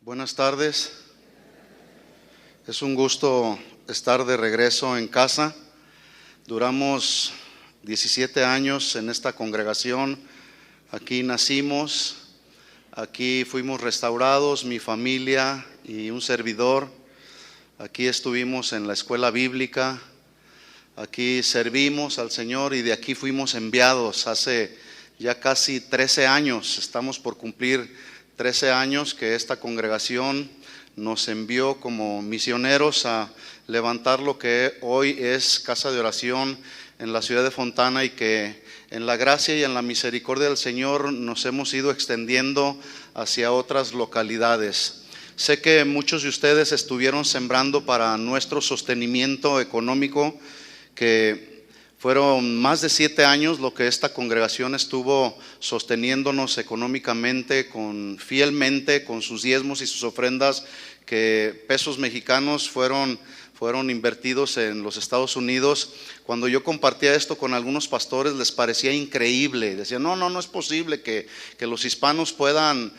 Buenas tardes. Es un gusto estar de regreso en casa. Duramos 17 años en esta congregación. Aquí nacimos, aquí fuimos restaurados, mi familia y un servidor. Aquí estuvimos en la escuela bíblica. Aquí servimos al Señor y de aquí fuimos enviados hace ya casi 13 años. Estamos por cumplir 13 años que esta congregación nos envió como misioneros a levantar lo que hoy es Casa de Oración en la ciudad de Fontana, y que en la gracia y en la misericordia del Señor nos hemos ido extendiendo hacia otras localidades. Sé que muchos de ustedes estuvieron sembrando para nuestro sostenimiento económico, que fueron más de 7 años lo que esta congregación estuvo sosteniéndonos económicamente, fielmente con sus diezmos y sus ofrendas, que pesos mexicanos fueron invertidos en los Estados Unidos. Cuando yo compartía esto con algunos pastores les parecía increíble. Decían, no es posible que los hispanos puedan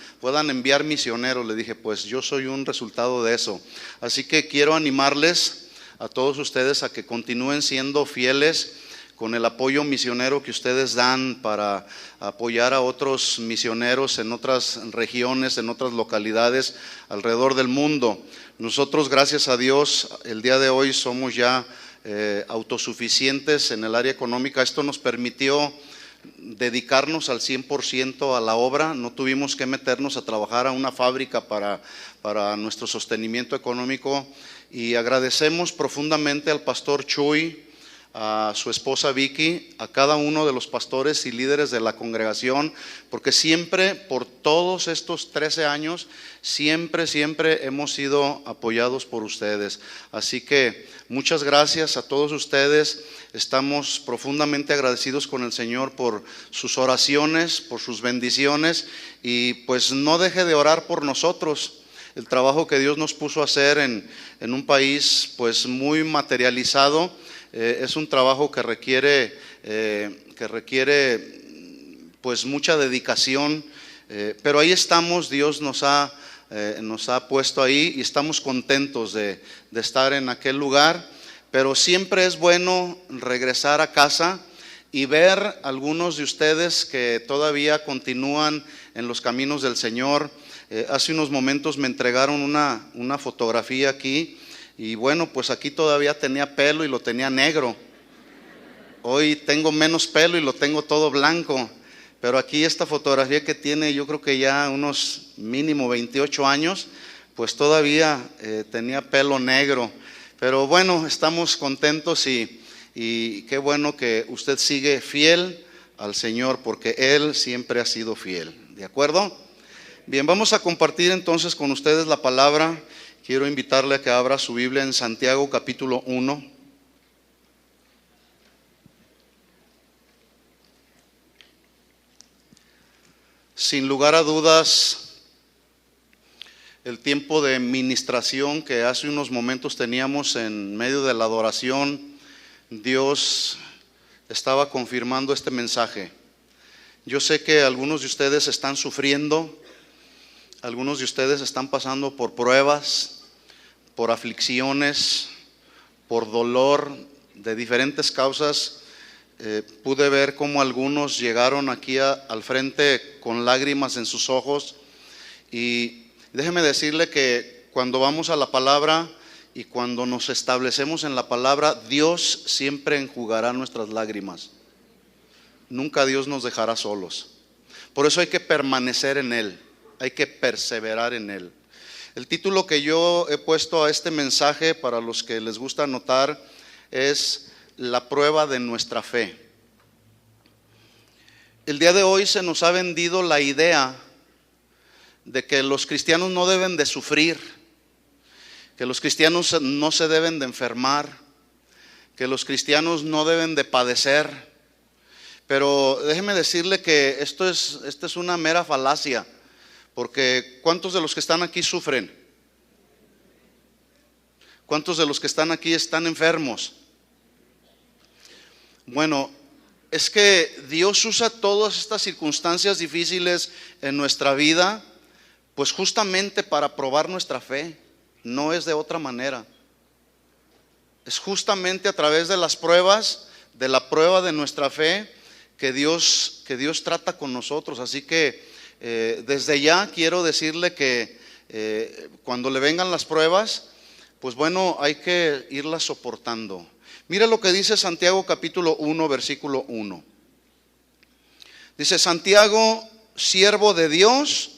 enviar misioneros. Le dije, pues yo soy un resultado de eso. Así que quiero animarles a todos ustedes a que continúen siendo fieles con el apoyo misionero que ustedes dan para apoyar a otros misioneros en otras regiones, en otras localidades alrededor del mundo. Nosotros, gracias a Dios, el día de hoy somos ya autosuficientes en el área económica. Esto nos permitió dedicarnos al 100% a la obra. No tuvimos que meternos a trabajar a una fábrica para nuestro sostenimiento económico, y agradecemos profundamente al pastor Chuy, a su esposa Vicky, a cada uno de los pastores y líderes de la congregación, porque siempre, por todos estos 13 años, siempre hemos sido apoyados por ustedes. Así que muchas gracias a todos ustedes. Estamos profundamente agradecidos con el Señor por sus oraciones, por sus bendiciones, y pues no deje de orar por nosotros. El trabajo que Dios nos puso a hacer en un país pues muy materializado, es un trabajo que requiere pues mucha dedicación, pero ahí estamos. Dios nos ha puesto ahí y estamos contentos de estar en aquel lugar. Pero siempre es bueno regresar a casa y ver algunos de ustedes que todavía continúan en los caminos del Señor. Hace unos momentos me entregaron una fotografía aquí, y bueno, pues aquí todavía tenía pelo y lo tenía negro. Hoy tengo menos pelo y lo tengo todo blanco. Pero aquí esta fotografía que tiene, yo creo que ya unos mínimo 28 años, pues todavía tenía pelo negro. Pero bueno, estamos contentos y qué bueno que usted sigue fiel al Señor, porque Él siempre ha sido fiel. ¿De acuerdo? Bien, vamos a compartir entonces con ustedes la palabra. Quiero invitarle a que abra su Biblia en Santiago capítulo 1. Sin lugar a dudas, el tiempo de ministración que hace unos momentos teníamos en medio de la adoración, Dios estaba confirmando este mensaje. Yo sé que algunos de ustedes están sufriendo, algunos de ustedes están pasando por pruebas, por aflicciones, por dolor de diferentes causas. Pude ver cómo algunos llegaron aquí al frente con lágrimas en sus ojos, y déjeme decirle que cuando vamos a la palabra y cuando nos establecemos en la palabra, Dios siempre enjugará nuestras lágrimas. Nunca Dios nos dejará solos. Por eso hay que permanecer en Él, hay que perseverar en Él. El título que yo he puesto a este mensaje, para los que les gusta anotar, es La prueba de nuestra fe. El día de hoy se nos ha vendido la idea de que los cristianos no deben de sufrir, que los cristianos no se deben de enfermar, que los cristianos no deben de padecer. Pero déjeme decirle que esto es una mera falacia. Porque ¿cuántos de los que están aquí sufren? ¿Cuántos de los que están aquí están enfermos? Bueno, es que Dios usa todas estas circunstancias difíciles en nuestra vida pues justamente para probar nuestra fe, no es de otra manera. Es justamente a través de las pruebas, de la prueba de nuestra fe, que Dios trata con nosotros. Así que desde ya quiero decirle que cuando le vengan las pruebas, pues bueno, hay que irlas soportando. Mira lo que dice Santiago capítulo 1, versículo 1. Dice: Santiago, siervo de Dios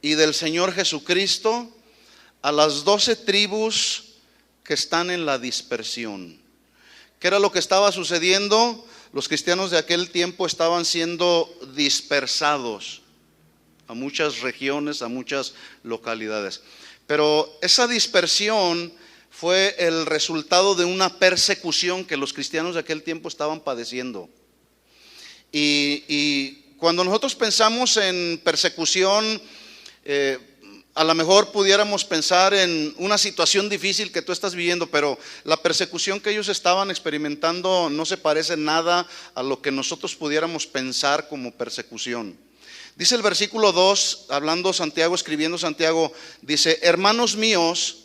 y del Señor Jesucristo, a las 12 tribus que están en la dispersión. ¿Qué era lo que estaba sucediendo? Los cristianos de aquel tiempo estaban siendo dispersados a muchas regiones, a muchas localidades. Pero esa dispersión fue el resultado de una persecución que los cristianos de aquel tiempo estaban padeciendo. Y cuando nosotros pensamos en persecución, a lo mejor pudiéramos pensar en una situación difícil que tú estás viviendo, pero la persecución que ellos estaban experimentando no se parece nada a lo que nosotros pudiéramos pensar como persecución. Dice el versículo 2, hablando Santiago, escribiendo Santiago, dice: hermanos míos,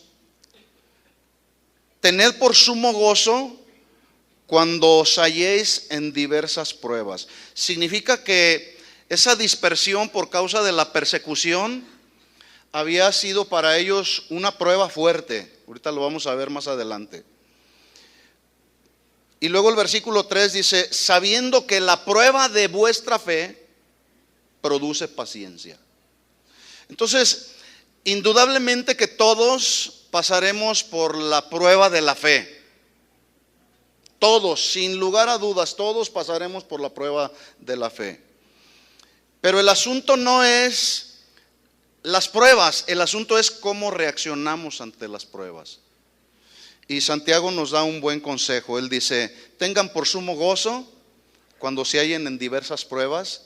tened por sumo gozo cuando os halléis en diversas pruebas. Significa que esa dispersión por causa de la persecución había sido para ellos una prueba fuerte. Ahorita lo vamos a ver más adelante. Y luego el versículo 3 dice: sabiendo que la prueba de vuestra fe produce paciencia. Entonces, indudablemente que todos pasaremos por la prueba de la fe. Todos, sin lugar a dudas, todos pasaremos por la prueba de la fe. Pero el asunto no es las pruebas, el asunto es cómo reaccionamos ante las pruebas. Y Santiago nos da un buen consejo. Él dice: tengan por sumo gozo cuando se hallen en diversas pruebas,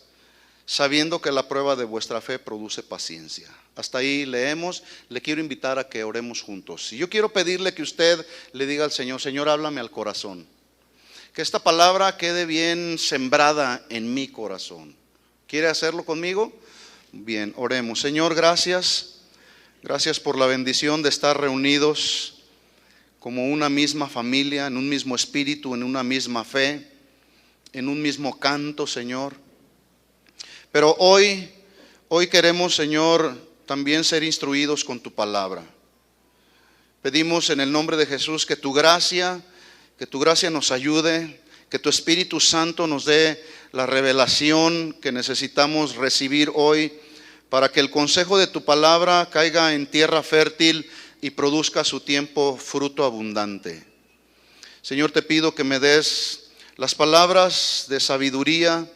sabiendo que la prueba de vuestra fe produce paciencia. Hasta ahí leemos. Le quiero invitar a que oremos juntos. Y yo quiero pedirle que usted le diga al Señor: Señor, háblame al corazón. Que esta palabra quede bien sembrada en mi corazón. ¿Quiere hacerlo conmigo? Bien, oremos. Señor, gracias. Gracias por la bendición de estar reunidos como una misma familia, en un mismo espíritu, en una misma fe, en un mismo canto, Señor. Pero hoy queremos, Señor, también ser instruidos con tu palabra. Pedimos en el nombre de Jesús que tu gracia nos ayude, que tu Espíritu Santo nos dé la revelación que necesitamos recibir hoy para que el consejo de tu palabra caiga en tierra fértil y produzca a su tiempo fruto abundante. Señor, te pido que me des las palabras de sabiduría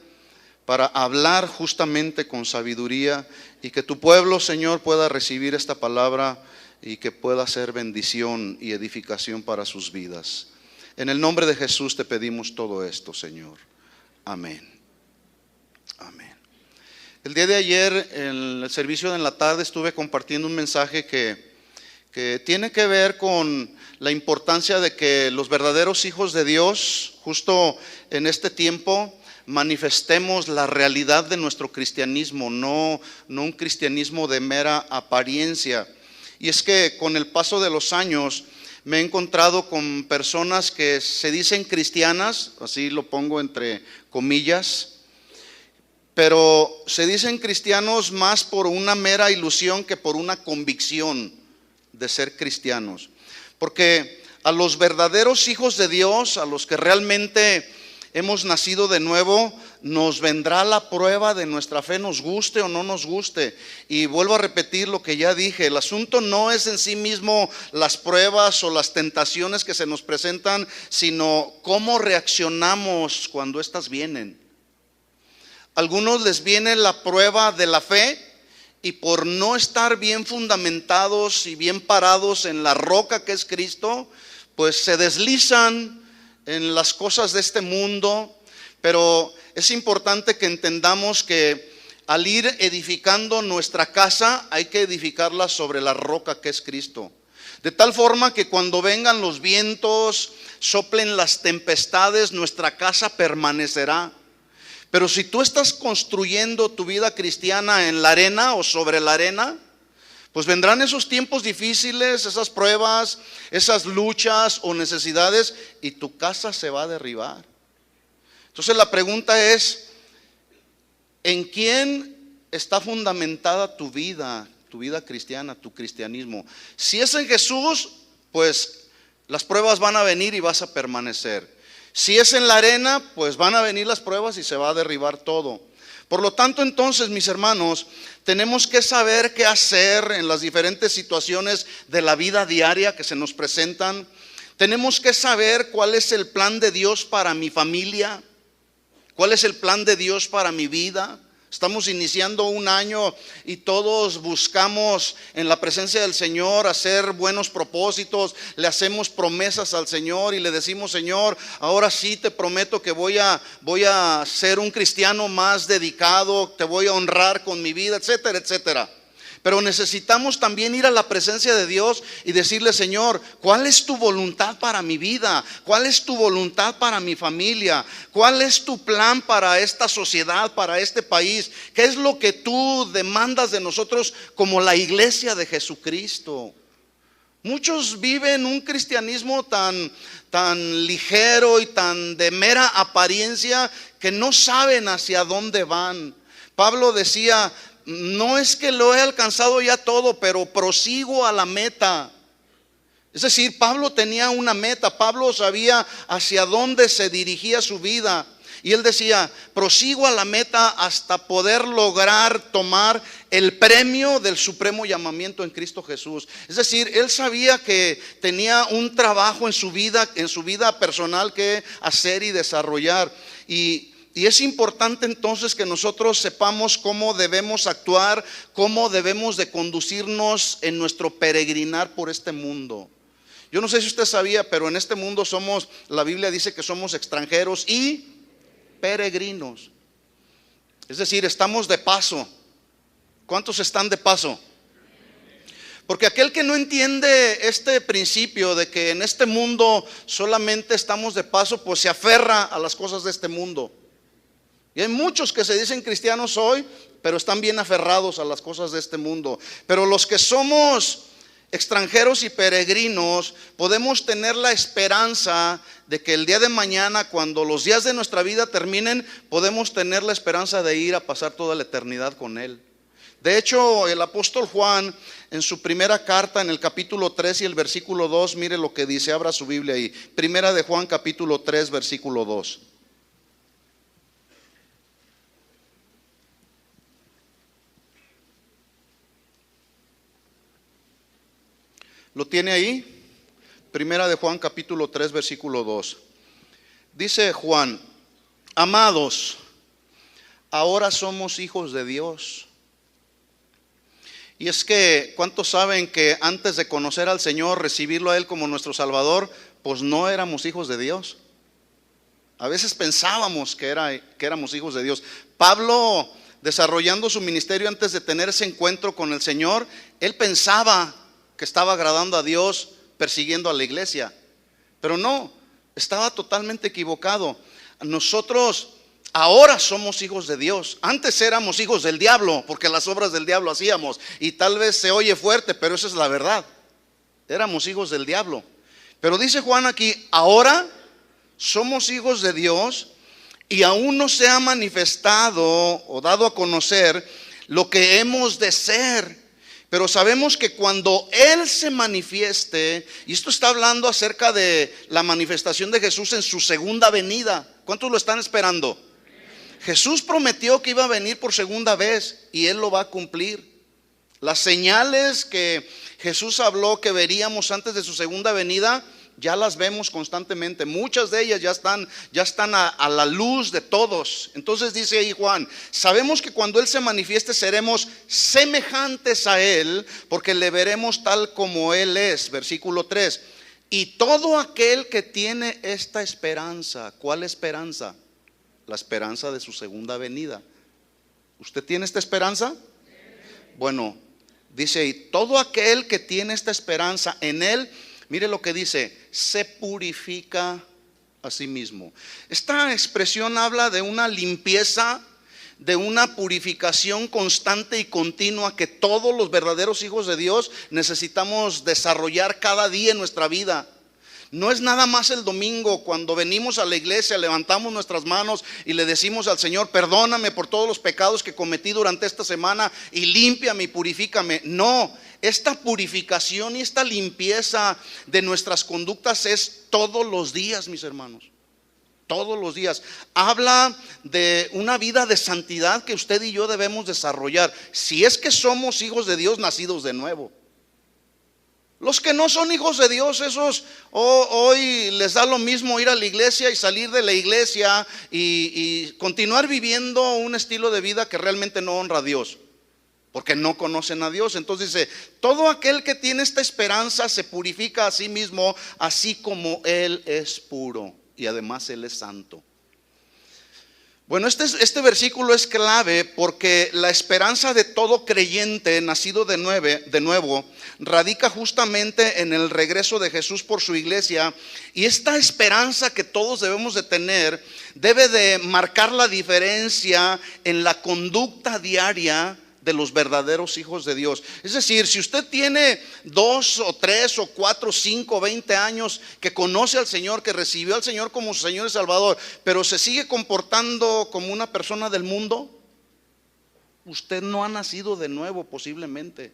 para hablar justamente con sabiduría, y que tu pueblo, Señor, pueda recibir esta palabra y que pueda ser bendición y edificación para sus vidas. En el nombre de Jesús te pedimos todo esto, Señor. Amén. Amén. El día de ayer, en el servicio de la tarde, estuve compartiendo un mensaje que tiene que ver con la importancia de que los verdaderos hijos de Dios, justo en este tiempo, manifestemos la realidad de nuestro cristianismo, no un cristianismo de mera apariencia. Y es que con el paso de los años me he encontrado con personas que se dicen cristianas, así lo pongo entre comillas, pero se dicen cristianos más por una mera ilusión que por una convicción de ser cristianos. Porque a los verdaderos hijos de Dios, a los que realmente hemos nacido de nuevo, nos vendrá la prueba de nuestra fe, nos guste o no nos guste. Y vuelvo a repetir lo que ya dije: el asunto no es en sí mismo las pruebas o las tentaciones que se nos presentan, sino cómo reaccionamos cuando éstas vienen. A algunos les viene la prueba de la fe, y por no estar bien fundamentados y bien parados en la roca que es Cristo, pues se deslizan en las cosas de este mundo. Pero es importante que entendamos que al ir edificando nuestra casa, hay que edificarla sobre la roca que es Cristo, de tal forma que cuando vengan los vientos, soplen las tempestades, nuestra casa permanecerá. Pero si tú estás construyendo tu vida cristiana en la arena o sobre la arena, Pues vendrán esos tiempos difíciles, esas pruebas, esas luchas o necesidades, y tu casa se va a derribar. Entonces la pregunta es, ¿en quién está fundamentada tu vida cristiana, tu cristianismo? Si es en Jesús, pues las pruebas van a venir y vas a permanecer. Si es en la arena, pues van a venir las pruebas y se va a derribar todo. Por lo tanto, entonces, mis hermanos, tenemos que saber qué hacer en las diferentes situaciones de la vida diaria que se nos presentan. Tenemos que saber cuál es el plan de Dios para mi familia, cuál es el plan de Dios para mi vida. Estamos iniciando un año y todos buscamos en la presencia del Señor hacer buenos propósitos, le hacemos promesas al Señor y le decimos: Señor, ahora sí te prometo que voy a ser un cristiano más dedicado, te voy a honrar con mi vida, etcétera, etcétera. Pero necesitamos también ir a la presencia de Dios y decirle: Señor, ¿cuál es tu voluntad para mi vida? ¿Cuál es tu voluntad para mi familia? ¿Cuál es tu plan para esta sociedad, para este país? ¿Qué es lo que tú demandas de nosotros como la iglesia de Jesucristo? Muchos viven un cristianismo tan ligero y tan de mera apariencia que no saben hacia dónde van. Pablo decía: no es que lo he alcanzado ya todo, pero prosigo a la meta. Es decir, Pablo tenía una meta. Pablo sabía hacia dónde se dirigía su vida. Y él decía: prosigo a la meta hasta poder lograr tomar el premio del supremo llamamiento en Cristo Jesús. Es decir, él sabía que tenía un trabajo en su vida personal que hacer y desarrollar. Y es importante entonces que nosotros sepamos cómo debemos actuar, cómo debemos de conducirnos en nuestro peregrinar por este mundo. Yo no sé si usted sabía, pero en este mundo la Biblia dice que somos extranjeros y peregrinos. Es decir, estamos de paso. ¿Cuántos están de paso? Porque aquel que no entiende este principio de que en este mundo solamente estamos de paso, pues se aferra a las cosas de este mundo. Y hay muchos que se dicen cristianos hoy, pero están bien aferrados a las cosas de este mundo. Pero los que somos extranjeros y peregrinos podemos tener la esperanza de que el día de mañana, cuando los días de nuestra vida terminen, podemos tener la esperanza de ir a pasar toda la eternidad con Él. De hecho, el apóstol Juan, en su primera carta, en el capítulo 3 y el versículo 2, mire lo que dice, abra su Biblia ahí. Primera de Juan, capítulo 3, versículo 2. ¿Lo tiene ahí? Primera de Juan capítulo 3 versículo 2. Dice Juan: amados, ahora somos hijos de Dios. Y es que, ¿cuántos saben que antes de conocer al Señor, recibirlo a Él como nuestro Salvador, pues no éramos hijos de Dios? A veces pensábamos que éramos hijos de Dios. Pablo, desarrollando su ministerio antes de tener ese encuentro con el Señor, él pensaba que estaba agradando a Dios persiguiendo a la iglesia, pero no, estaba totalmente equivocado. Nosotros ahora somos hijos de Dios. Antes éramos hijos del diablo, porque las obras del diablo hacíamos, y tal vez se oye fuerte, pero esa es la verdad. Éramos hijos del diablo. Pero dice Juan aquí: ahora somos hijos de Dios, y aún no se ha manifestado o dado a conocer lo que hemos de ser. Pero sabemos que cuando Él se manifieste, y esto está hablando acerca de la manifestación de Jesús en su segunda venida. ¿Cuántos lo están esperando? Jesús prometió que iba a venir por segunda vez y Él lo va a cumplir. Las señales que Jesús habló que veríamos antes de su segunda venida, ya las vemos constantemente. Muchas de ellas ya están a la luz de todos. Entonces dice ahí Juan: sabemos que cuando Él se manifieste seremos semejantes a Él, porque le veremos tal como Él es. Versículo 3. Y todo aquel que tiene esta esperanza. ¿Cuál esperanza? La esperanza de su segunda venida. ¿Usted tiene esta esperanza? Bueno, dice ahí: todo aquel que tiene esta esperanza en Él, mire lo que dice, se purifica a sí mismo. Esta expresión habla de una limpieza, de una purificación constante y continua que todos los verdaderos hijos de Dios necesitamos desarrollar cada día en nuestra vida. No es nada más el domingo cuando venimos a la iglesia, levantamos nuestras manos y le decimos al Señor: perdóname por todos los pecados que cometí durante esta semana y límpiame y purifícame. No, esta purificación y esta limpieza de nuestras conductas es todos los días, mis hermanos. Todos los días. Habla de una vida de santidad que usted y yo debemos desarrollar, si es que somos hijos de Dios nacidos de nuevo. Los que no son hijos de Dios, esos hoy les da lo mismo ir a la iglesia y salir de la iglesia y continuar viviendo un estilo de vida que realmente no honra a Dios, porque no conocen a Dios. Entonces dice: todo aquel que tiene esta esperanza se purifica a sí mismo, así como Él es puro y además Él es santo. Bueno, este versículo es clave porque la esperanza de todo creyente nacido de nuevo radica justamente en el regreso de Jesús por su iglesia, y esta esperanza que todos debemos de tener debe de marcar la diferencia en la conducta diaria de los verdaderos hijos de Dios. Es decir, si usted tiene 2 o 3 o 4, 5, 20 años que conoce al Señor, que recibió al Señor como su Señor y Salvador, pero se sigue comportando como una persona del mundo, usted no ha nacido de nuevo posiblemente.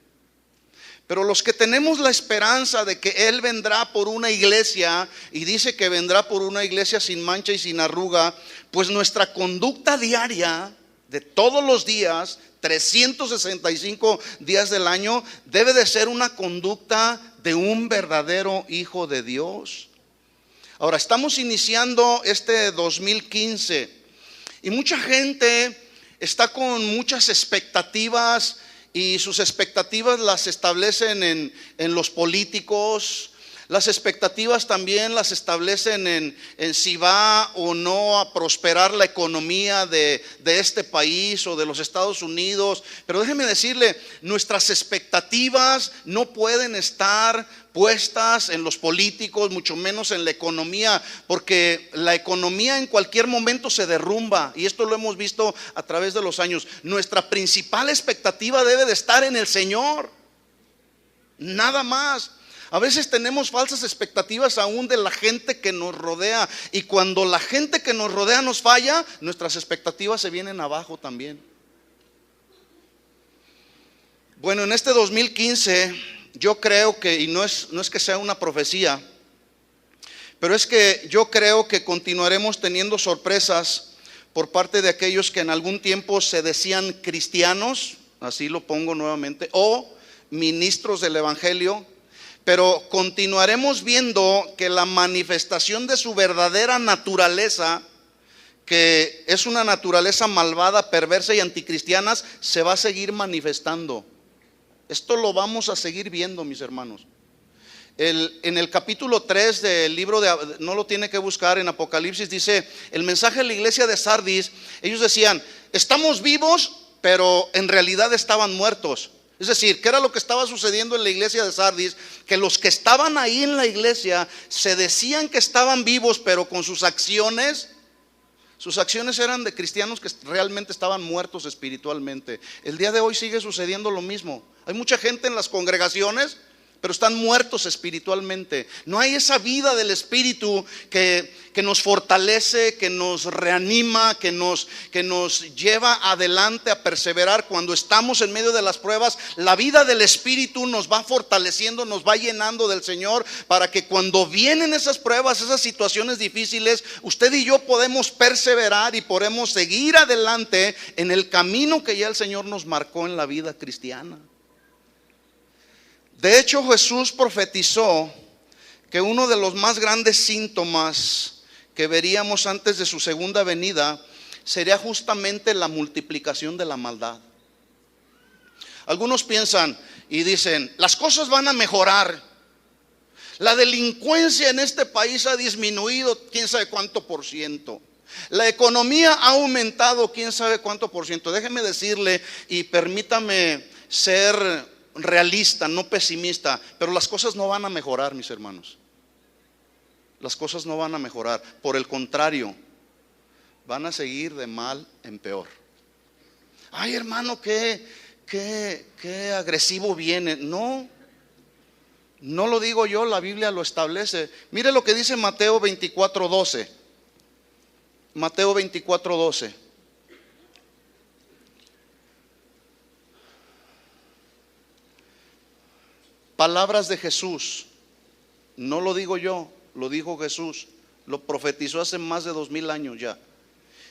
Pero los que tenemos la esperanza de que Él vendrá por una iglesia, y dice que vendrá por una iglesia sin mancha y sin arruga, pues nuestra conducta diaria de todos los días, 365 días del año, debe de ser una conducta de un verdadero hijo de Dios. Ahora, estamos iniciando este 2015 y mucha gente está con muchas expectativas, y sus expectativas las establecen en los políticos. Las expectativas también las establecen en si va o no a prosperar la economía de este país o de los Estados Unidos. Pero déjeme decirle, nuestras expectativas no pueden estar puestas en los políticos, mucho menos en la economía, porque la economía en cualquier momento se derrumba, y esto lo hemos visto a través de los años. Nuestra principal expectativa debe de estar en el Señor, nada más. A veces tenemos falsas expectativas aún de la gente que nos rodea, y cuando la gente que nos rodea nos falla, nuestras expectativas se vienen abajo también. Bueno, en este 2015 yo creo que, y no es que sea una profecía, pero es que yo creo que continuaremos teniendo sorpresas por parte de aquellos que en algún tiempo se decían cristianos, así lo pongo nuevamente, o ministros del evangelio. Pero continuaremos viendo que la manifestación de su verdadera naturaleza, que es una naturaleza malvada, perversa y anticristiana, se va a seguir manifestando. Esto lo vamos a seguir viendo, mis hermanos. En el capítulo 3 del libro no lo tiene que buscar, en Apocalipsis dice el mensaje a la iglesia de Sardis. Ellos decían: estamos vivos, pero en realidad estaban muertos. Es decir, ¿qué era lo que estaba sucediendo en la iglesia de Sardis? Que los que estaban ahí en la iglesia se decían que estaban vivos, pero con sus acciones eran de cristianos que realmente estaban muertos espiritualmente. El día de hoy sigue sucediendo lo mismo. Hay mucha gente en las congregaciones, pero están muertos espiritualmente. No hay esa vida del Espíritu que nos fortalece, que nos reanima, que nos lleva adelante a perseverar cuando estamos en medio de las pruebas. La vida del Espíritu nos va fortaleciendo, nos va llenando del Señor, para que cuando vienen esas pruebas, esas situaciones difíciles, usted y yo podemos perseverar y podemos seguir adelante en el camino que ya el Señor nos marcó en la vida cristiana. De hecho, Jesús profetizó que uno de los más grandes síntomas que veríamos antes de su segunda venida sería justamente la multiplicación de la maldad. Algunos piensan y dicen: las cosas van a mejorar, la delincuencia en este país ha disminuido quién sabe cuánto por ciento, la economía ha aumentado quién sabe cuánto por ciento. Déjeme decirle, y permítame ser realista, no pesimista, pero las cosas no van a mejorar, mis hermanos. Las cosas no van a mejorar, por el contrario, van a seguir de mal en peor. Ay, hermano, qué agresivo viene. No, no lo digo yo, la Biblia lo establece. Mire lo que dice Mateo 24:12. Mateo 24:12. Palabras de Jesús. No lo digo yo, lo dijo Jesús. Lo profetizó hace más de 2000 años ya.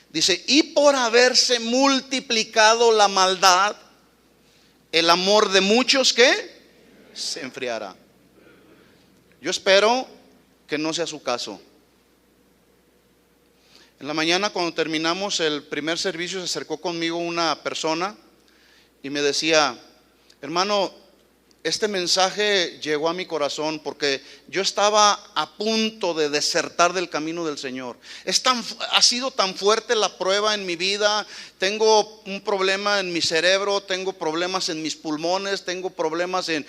Dice: y por haberse multiplicado la maldad, el amor de muchos, ¿qué? Se enfriará. Yo espero que no sea su caso. En la mañana, cuando terminamos el primer servicio, se acercó conmigo una persona y me decía: hermano, este mensaje llegó a mi corazón porque yo estaba a punto de desertar del camino del Señor. Ha sido tan fuerte la prueba en mi vida. Tengo un problema en mi cerebro, tengo problemas en mis pulmones, tengo problemas de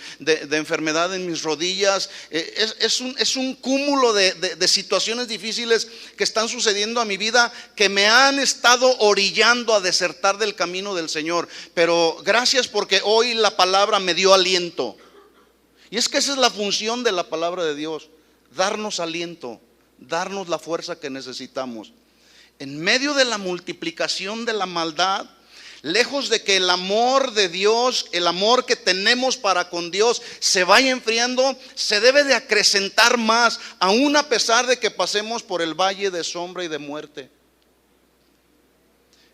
enfermedad en mis rodillas. Es un cúmulo de situaciones difíciles que están sucediendo a mi vida, que me han estado orillando a desertar del camino del Señor. Pero gracias, porque hoy la palabra me dio aliento. Y es que esa es la función de la palabra de Dios: darnos aliento, darnos la fuerza que necesitamos. En medio de la multiplicación de la maldad, lejos de que el amor de Dios, el amor que tenemos para con Dios, se vaya enfriando, se debe de acrecentar más, aún a pesar de que pasemos por el valle de sombra y de muerte.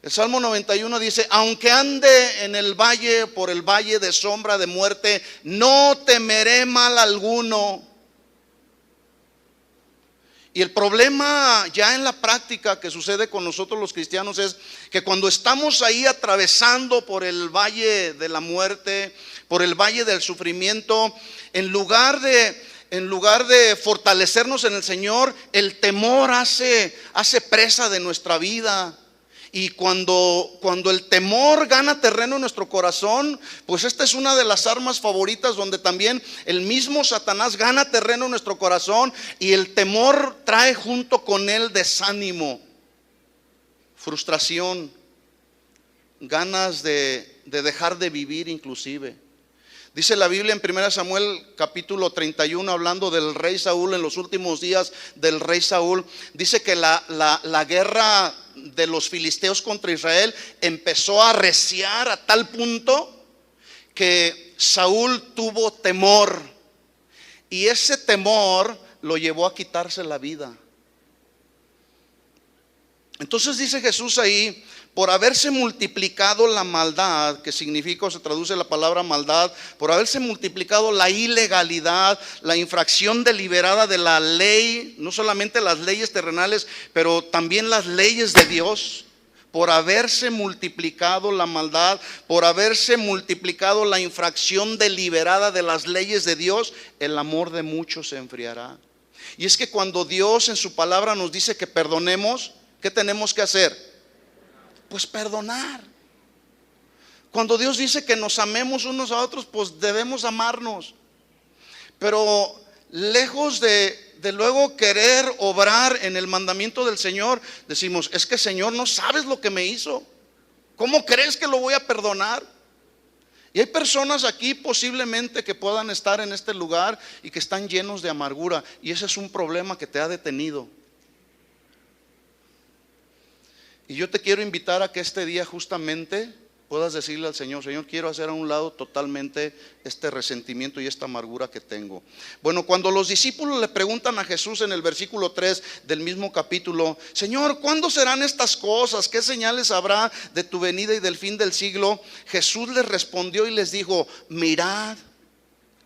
El Salmo 91 dice: aunque ande en el valle, por el valle de sombra de muerte, no temeré mal alguno. Y el problema ya en la práctica que sucede con nosotros los cristianos es que cuando estamos ahí atravesando por el valle de la muerte, por el valle del sufrimiento, en lugar de fortalecernos en el Señor, el temor hace presa de nuestra vida. Y cuando el temor gana terreno en nuestro corazón, pues esta es una de las armas favoritas, donde también el mismo Satanás gana terreno en nuestro corazón. Y el temor trae junto con él desánimo, frustración, ganas de dejar de vivir inclusive. Dice la Biblia en 1 Samuel capítulo 31, hablando del rey Saúl, en los últimos días del rey Saúl, dice que la guerra de los filisteos contra Israel empezó a arreciar a tal punto que Saúl tuvo temor, y ese temor lo llevó a quitarse la vida. Entonces dice Jesús ahí: por haberse multiplicado la maldad, que significa, o se traduce la palabra maldad, por haberse multiplicado la ilegalidad, la infracción deliberada de la ley, no solamente las leyes terrenales, pero también las leyes de Dios. Por haberse multiplicado la maldad, por haberse multiplicado la infracción deliberada de las leyes de Dios, el amor de muchos se enfriará. Y es que cuando Dios en su palabra nos dice que perdonemos, ¿qué tenemos que hacer? Pues perdonar. Cuando Dios dice que nos amemos unos a otros, pues debemos amarnos. Pero lejos de luego querer obrar en el mandamiento del Señor, decimos: es que, Señor, no sabes lo que me hizo, ¿cómo crees que lo voy a perdonar? Y hay personas aquí posiblemente que puedan estar en este lugar y que están llenos de amargura, y ese es un problema que te ha detenido. Y yo te quiero invitar a que este día justamente puedas decirle al Señor: Señor, quiero hacer a un lado totalmente este resentimiento y esta amargura que tengo. Bueno, cuando los discípulos le preguntan a Jesús en el versículo 3 del mismo capítulo: Señor, ¿cuándo serán estas cosas? ¿Qué señales habrá de tu venida y del fin del siglo? Jesús les respondió y les dijo: mirad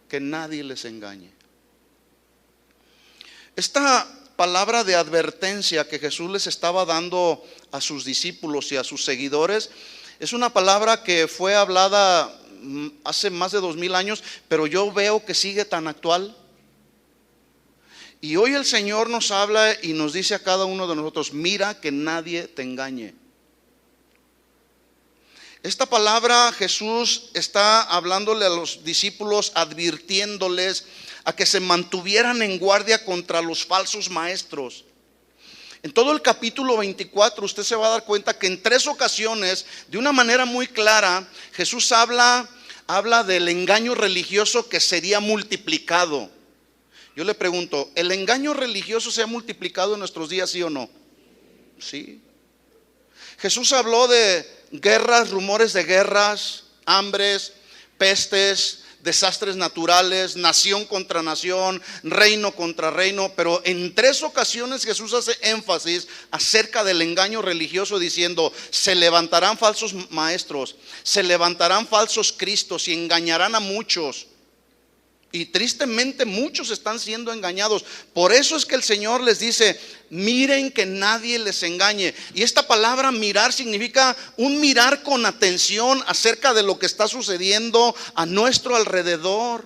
que nadie les engañe. Esta palabra de advertencia que Jesús les estaba dando a sus discípulos y a sus seguidores es una palabra que fue hablada hace más de 2000 años, pero yo veo que sigue tan actual. Y hoy el Señor nos habla y nos dice a cada uno de nosotros: mira que nadie te engañe. Esta palabra Jesús está hablándole a los discípulos, advirtiéndoles a que se mantuvieran en guardia contra los falsos maestros. En todo el capítulo 24 usted se va a dar cuenta que en 3 ocasiones, de una manera muy clara, Jesús habla del engaño religioso que sería multiplicado. Yo le pregunto, ¿el engaño religioso se ha multiplicado en nuestros días, sí o no? Sí. Jesús habló de guerras, rumores de guerras, hambres, pestes, desastres naturales, nación contra nación, reino contra reino, pero en 3 ocasiones Jesús hace énfasis acerca del engaño religioso diciendo: se levantarán falsos maestros, se levantarán falsos cristos y engañarán a muchos. Y tristemente muchos están siendo engañados. Por eso es que el Señor les dice: miren que nadie les engañe. Y esta palabra mirar significa un mirar con atención acerca de lo que está sucediendo a nuestro alrededor.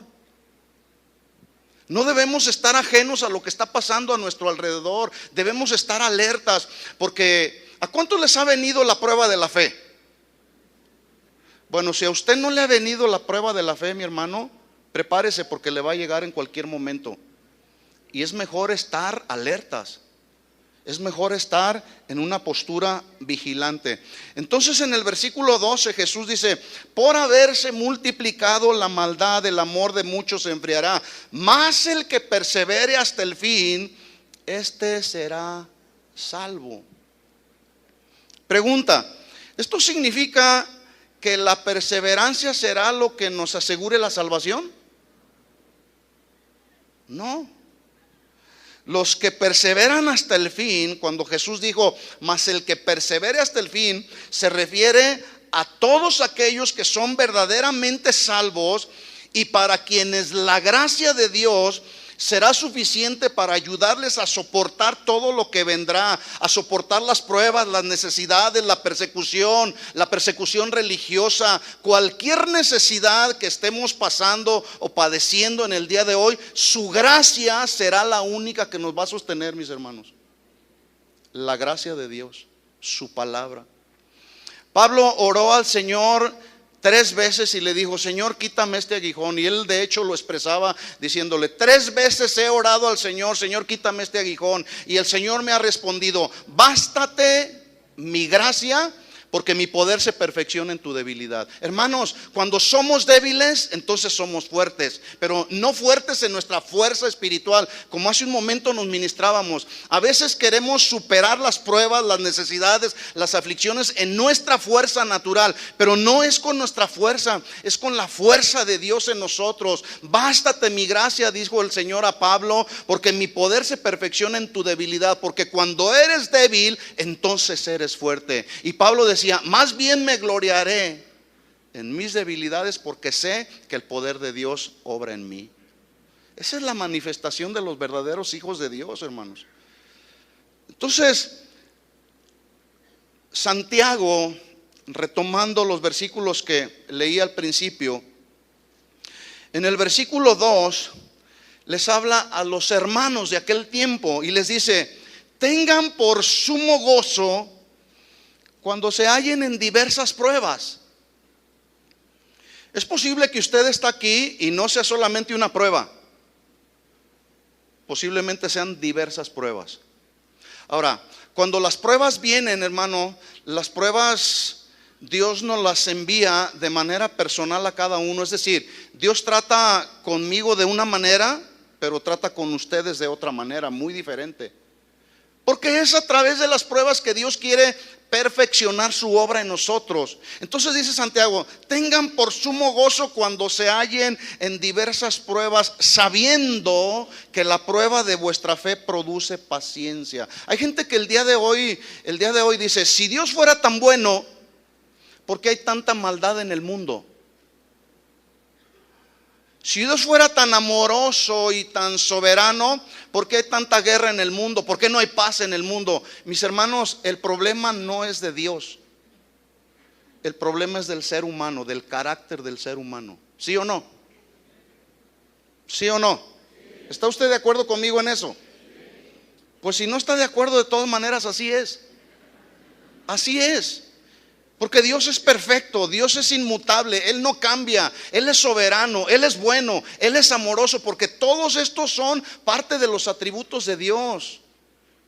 No debemos estar ajenos a lo que está pasando a nuestro alrededor. Debemos estar alertas, porque ¿a cuántos les ha venido la prueba de la fe? Bueno, si a usted no le ha venido la prueba de la fe, mi hermano, prepárese, porque le va a llegar en cualquier momento. Y es mejor estar alertas. Es mejor estar en una postura vigilante. Entonces en el versículo 12 Jesús dice: por haberse multiplicado la maldad, el amor de muchos se enfriará, mas el que persevere hasta el fin, este será salvo. Pregunta: ¿esto significa que la perseverancia será lo que nos asegure la salvación? No. Los que perseveran hasta el fin, cuando Jesús dijo mas el que persevere hasta el fin, se refiere a todos aquellos que son verdaderamente salvos y para quienes la gracia de Dios será suficiente para ayudarles a soportar todo lo que vendrá, a soportar las pruebas, las necesidades, la persecución religiosa, cualquier necesidad que estemos pasando o padeciendo en el día de hoy. Su gracia será la única que nos va a sostener, mis hermanos. La gracia de Dios, su palabra. Pablo oró al Señor 3 veces y le dijo: Señor, quítame este aguijón. Y él de hecho lo expresaba diciéndole: 3 veces he orado al Señor: Señor, quítame este aguijón. Y el Señor me ha respondido: bástate mi gracia, porque mi poder se perfecciona en tu debilidad. Hermanos, cuando somos débiles, entonces somos fuertes, pero no fuertes en nuestra fuerza espiritual, como hace un momento nos ministrábamos. A veces queremos superar las pruebas, las necesidades, las aflicciones en nuestra fuerza natural, pero no es con nuestra fuerza, es con la fuerza de Dios en nosotros. Bástate mi gracia, dijo el Señor a Pablo, porque mi poder se perfecciona en tu debilidad, porque cuando eres débil, entonces eres fuerte. Y Pablo decía: más bien me gloriaré en mis debilidades, porque sé que el poder de Dios obra en mí. Esa es la manifestación de los verdaderos hijos de Dios, hermanos. Entonces, Santiago, retomando los versículos que leí al principio, en el versículo 2 les habla a los hermanos de aquel tiempo y les dice: tengan por sumo gozo cuando se hallen en diversas pruebas. Es posible que usted está aquí y no sea solamente una prueba, posiblemente sean diversas pruebas. Ahora, cuando las pruebas vienen, hermano, las pruebas Dios nos las envía de manera personal a cada uno. Es decir, Dios trata conmigo de una manera, pero trata con ustedes de otra manera, muy diferente. Porque es a través de las pruebas que Dios quiere perfeccionar su obra en nosotros. Entonces dice Santiago: tengan por sumo gozo cuando se hallen en diversas pruebas, sabiendo que la prueba de vuestra fe produce paciencia. Hay gente que el día de hoy dice: si Dios fuera tan bueno, ¿por qué hay tanta maldad en el mundo? Si Dios fuera tan amoroso y tan soberano, ¿por qué hay tanta guerra en el mundo? ¿Por qué no hay paz en el mundo? Mis hermanos, el problema no es de Dios. El problema es del ser humano, del carácter del ser humano. ¿Sí o no? ¿Sí o no? ¿Está usted de acuerdo conmigo en eso? Pues si no está de acuerdo, de todas maneras así es. Así es. Porque Dios es perfecto, Dios es inmutable, Él no cambia, Él es soberano, Él es bueno, Él es amoroso, porque todos estos son parte de los atributos de Dios.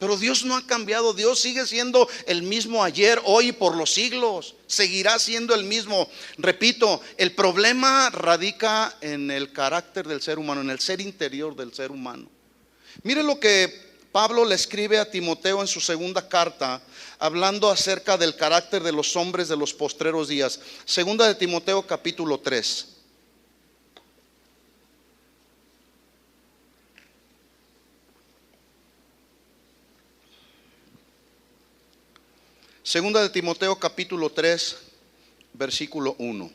Pero Dios no ha cambiado. Dios sigue siendo el mismo ayer, hoy y por los siglos. Seguirá siendo el mismo. Repito, el problema radica en el carácter del ser humano, en el ser interior del ser humano. Mire lo que Pablo le escribe a Timoteo en su segunda carta, hablando acerca del carácter de los hombres de los postreros días. Segunda de Timoteo capítulo 3. Segunda de Timoteo capítulo 3, versículo 1.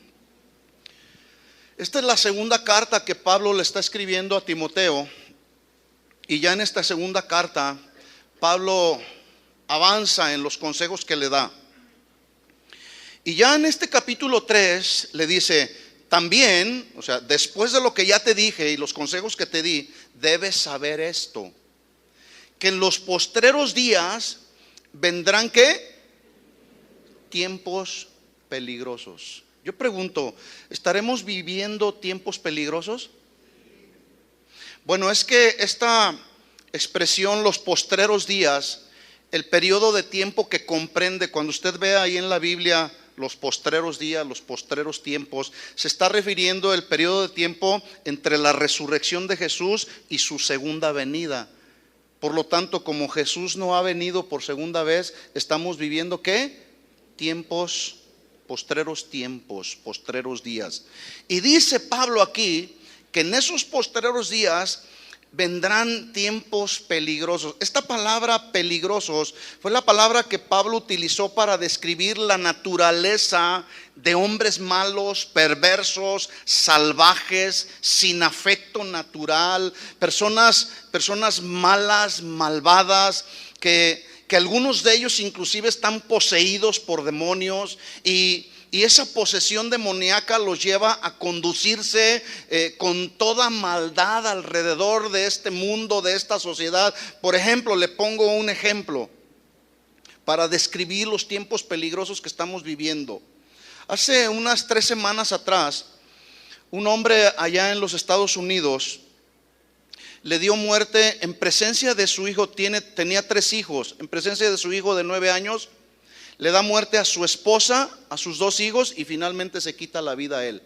Esta es la segunda carta que Pablo le está escribiendo a Timoteo. Y ya en esta segunda carta, Pablo avanza en los consejos que le da. Y ya en este capítulo 3 le dice, también, o sea, después de lo que ya te dije y los consejos que te di, debes saber esto, que en los postreros días vendrán ¿qué? Tiempos peligrosos. Yo pregunto, ¿estaremos viviendo tiempos peligrosos? Bueno, es que esta expresión, los postreros días, el periodo de tiempo que comprende, cuando usted ve ahí en la Biblia los postreros días, los postreros tiempos, se está refiriendo al periodo de tiempo entre la resurrección de Jesús y su segunda venida. Por lo tanto, como Jesús no ha venido por segunda vez, estamos viviendo ¿qué? Tiempos, postreros días. Y dice Pablo aquí que en esos postreros días vendrán tiempos peligrosos. Esta palabra peligrosos fue la palabra que Pablo utilizó para describir la naturaleza de hombres malos, perversos, salvajes, sin afecto natural, personas malas, malvadas, que algunos de ellos inclusive están poseídos por demonios y esa posesión demoníaca los lleva a conducirse con toda maldad alrededor de este mundo, de esta sociedad. Por ejemplo, le pongo un ejemplo para describir los tiempos peligrosos que estamos viviendo. Hace unas 3 semanas atrás, un hombre allá en los Estados Unidos le dio muerte en presencia de su hijo. Tenía 3 hijos. En presencia de su hijo de 9 años, le da muerte a su esposa, a sus 2 hijos y finalmente se quita la vida a él,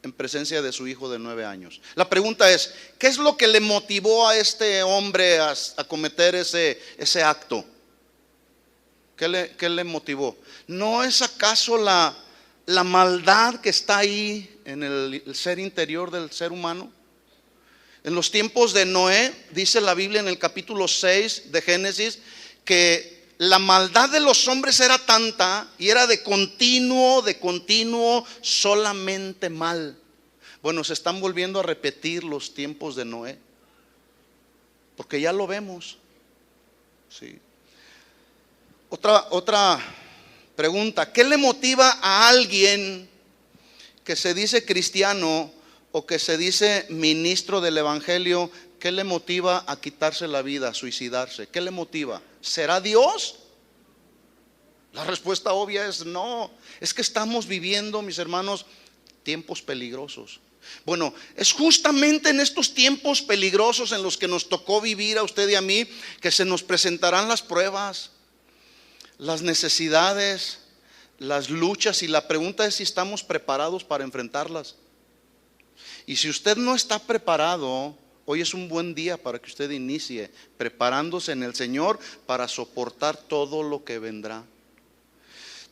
en presencia de su hijo de 9 años. La pregunta es, ¿qué es lo que le motivó a este hombre a cometer ese acto? ¿Qué le motivó? ¿No es acaso la maldad que está ahí en el ser interior del ser humano? En los tiempos de Noé, dice la Biblia en el capítulo 6 de Génesis, que la maldad de los hombres era tanta y era de continuo, solamente mal. Bueno, se están volviendo a repetir los tiempos de Noé, porque ya lo vemos. Sí. Otra pregunta, ¿qué le motiva a alguien que se dice cristiano o que se dice ministro del evangelio? ¿Qué le motiva a quitarse la vida, a suicidarse? ¿Qué le motiva? ¿Será Dios? La respuesta obvia es no. Es que estamos viviendo, mis hermanos, tiempos peligrosos. Bueno, es justamente en estos tiempos peligrosos en los que nos tocó vivir a usted y a mí que se nos presentarán las pruebas, las necesidades, las luchas, y la pregunta es si estamos preparados para enfrentarlas. Y si usted no está preparado, hoy es un buen día para que usted inicie preparándose en el Señor para soportar todo lo que vendrá.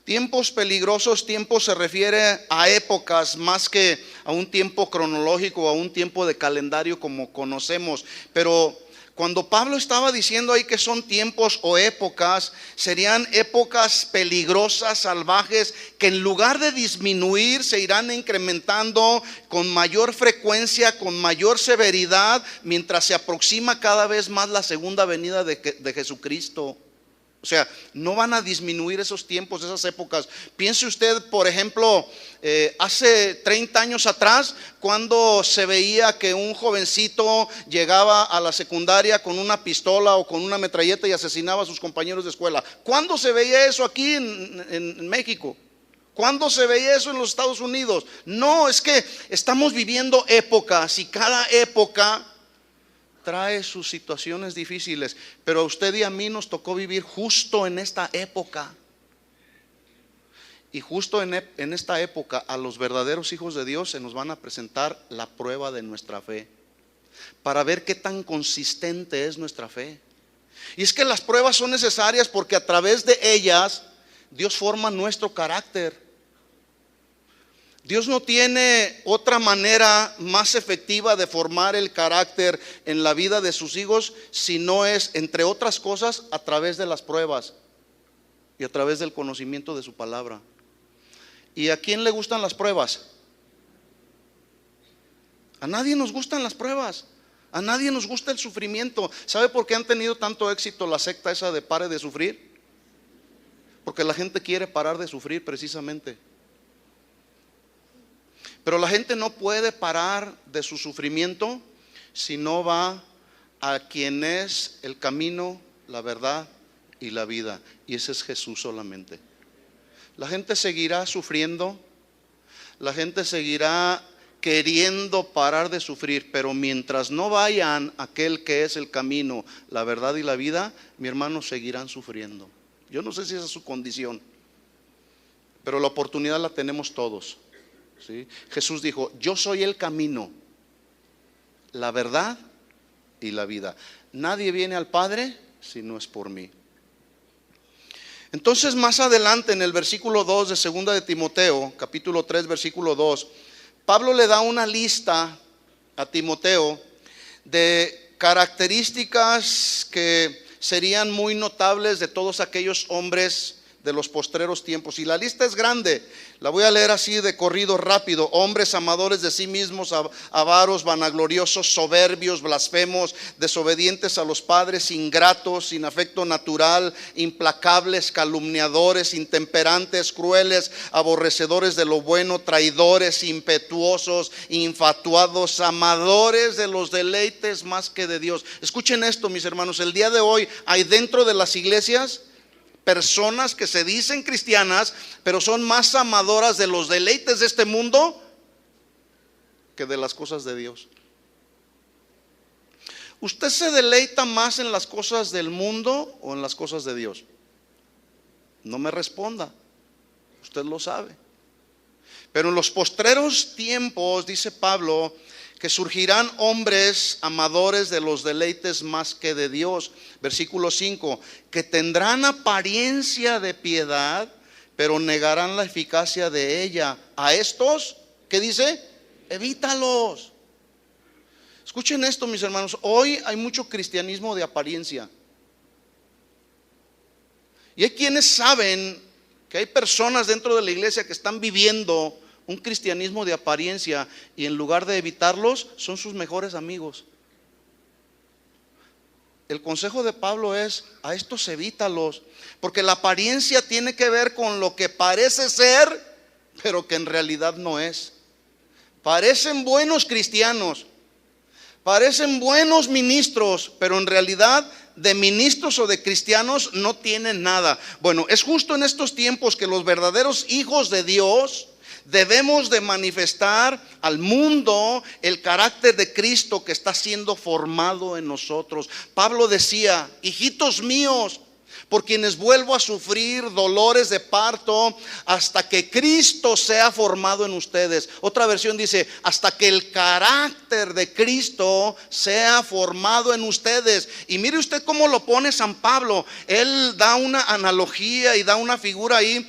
Tiempos peligrosos, tiempo se refiere a épocas más que a un tiempo cronológico o a un tiempo de calendario como conocemos. Pero cuando Pablo estaba diciendo ahí que son tiempos o épocas, serían épocas peligrosas, salvajes, que en lugar de disminuir se irán incrementando con mayor frecuencia, con mayor severidad, mientras se aproxima cada vez más la segunda venida de Jesucristo. O sea, no van a disminuir esos tiempos, esas épocas. Piense usted, por ejemplo, hace 30 años atrás, cuando se veía que un jovencito llegaba a la secundaria con una pistola o con una metralleta y asesinaba a sus compañeros de escuela. ¿Cuándo se veía eso aquí en México? ¿Cuándo se veía eso en los Estados Unidos? No, es que estamos viviendo épocas y cada época trae sus situaciones difíciles, pero a usted y a mí nos tocó vivir justo en esta época. Y justo en esta época a los verdaderos hijos de Dios se nos van a presentar la prueba de nuestra fe, para ver qué tan consistente es nuestra fe. Y es que las pruebas son necesarias porque a través de ellas Dios forma nuestro carácter. Dios no tiene otra manera más efectiva de formar el carácter en la vida de sus hijos, si no es, entre otras cosas, a través de las pruebas y a través del conocimiento de su palabra. ¿Y a quién le gustan las pruebas? A nadie nos gustan las pruebas. A nadie nos gusta el sufrimiento. ¿Sabe por qué han tenido tanto éxito la secta esa de pare de sufrir? Porque la gente quiere parar de sufrir precisamente. Pero la gente no puede parar de su sufrimiento si no va a quien es el camino, la verdad y la vida. Y ese es Jesús solamente. La gente seguirá sufriendo, la gente seguirá queriendo parar de sufrir, pero mientras no vayan a aquel que es el camino, la verdad y la vida, mi hermano, seguirán sufriendo. Yo no sé si esa es su condición, pero la oportunidad la tenemos todos, ¿sí? Jesús dijo: yo soy el camino, la verdad y la vida. Nadie viene al Padre si no es por mí. Entonces, más adelante en el versículo 2 de 2 de Timoteo, capítulo 3, versículo 2, Pablo le da una lista a Timoteo de características que serían muy notables de todos aquellos hombres de los postreros tiempos. Y la lista es grande, la voy a leer así de corrido rápido: hombres amadores de sí mismos, avaros, vanagloriosos, soberbios, blasfemos, desobedientes a los padres, ingratos, sin afecto natural, implacables, calumniadores, intemperantes, crueles, aborrecedores de lo bueno, traidores, impetuosos, infatuados, amadores de los deleites más que de Dios. Escuchen esto, mis hermanos, el día de hoy hay dentro de las iglesias personas que se dicen cristianas, pero son más amadoras de los deleites de este mundo que de las cosas de Dios. ¿Usted se deleita más en las cosas del mundo o en las cosas de Dios? No me responda, usted lo sabe. Pero en los postreros tiempos, dice Pablo, que surgirán hombres amadores de los deleites más que de Dios. Versículo 5, que tendrán apariencia de piedad, pero negarán la eficacia de ella. A estos, ¿qué dice? Evítalos. Escuchen esto, mis hermanos, hoy hay mucho cristianismo de apariencia. Y hay quienes saben que hay personas dentro de la iglesia que están viviendo un cristianismo de apariencia, y en lugar de evitarlos, son sus mejores amigos. El consejo de Pablo es: a estos evítalos, porque la apariencia tiene que ver con lo que parece ser, pero que en realidad no es. Parecen buenos cristianos, parecen buenos ministros, pero en realidad de ministros o de cristianos no tienen nada. Bueno, es justo en estos tiempos que los verdaderos hijos de Dios debemos de manifestar al mundo el carácter de Cristo que está siendo formado en nosotros. Pablo decía: hijitos míos, por quienes vuelvo a sufrir dolores de parto hasta que Cristo sea formado en ustedes. Otra versión dice: hasta que el carácter de Cristo sea formado en ustedes. Y mire usted cómo lo pone San Pablo. Él da una analogía y da una figura ahí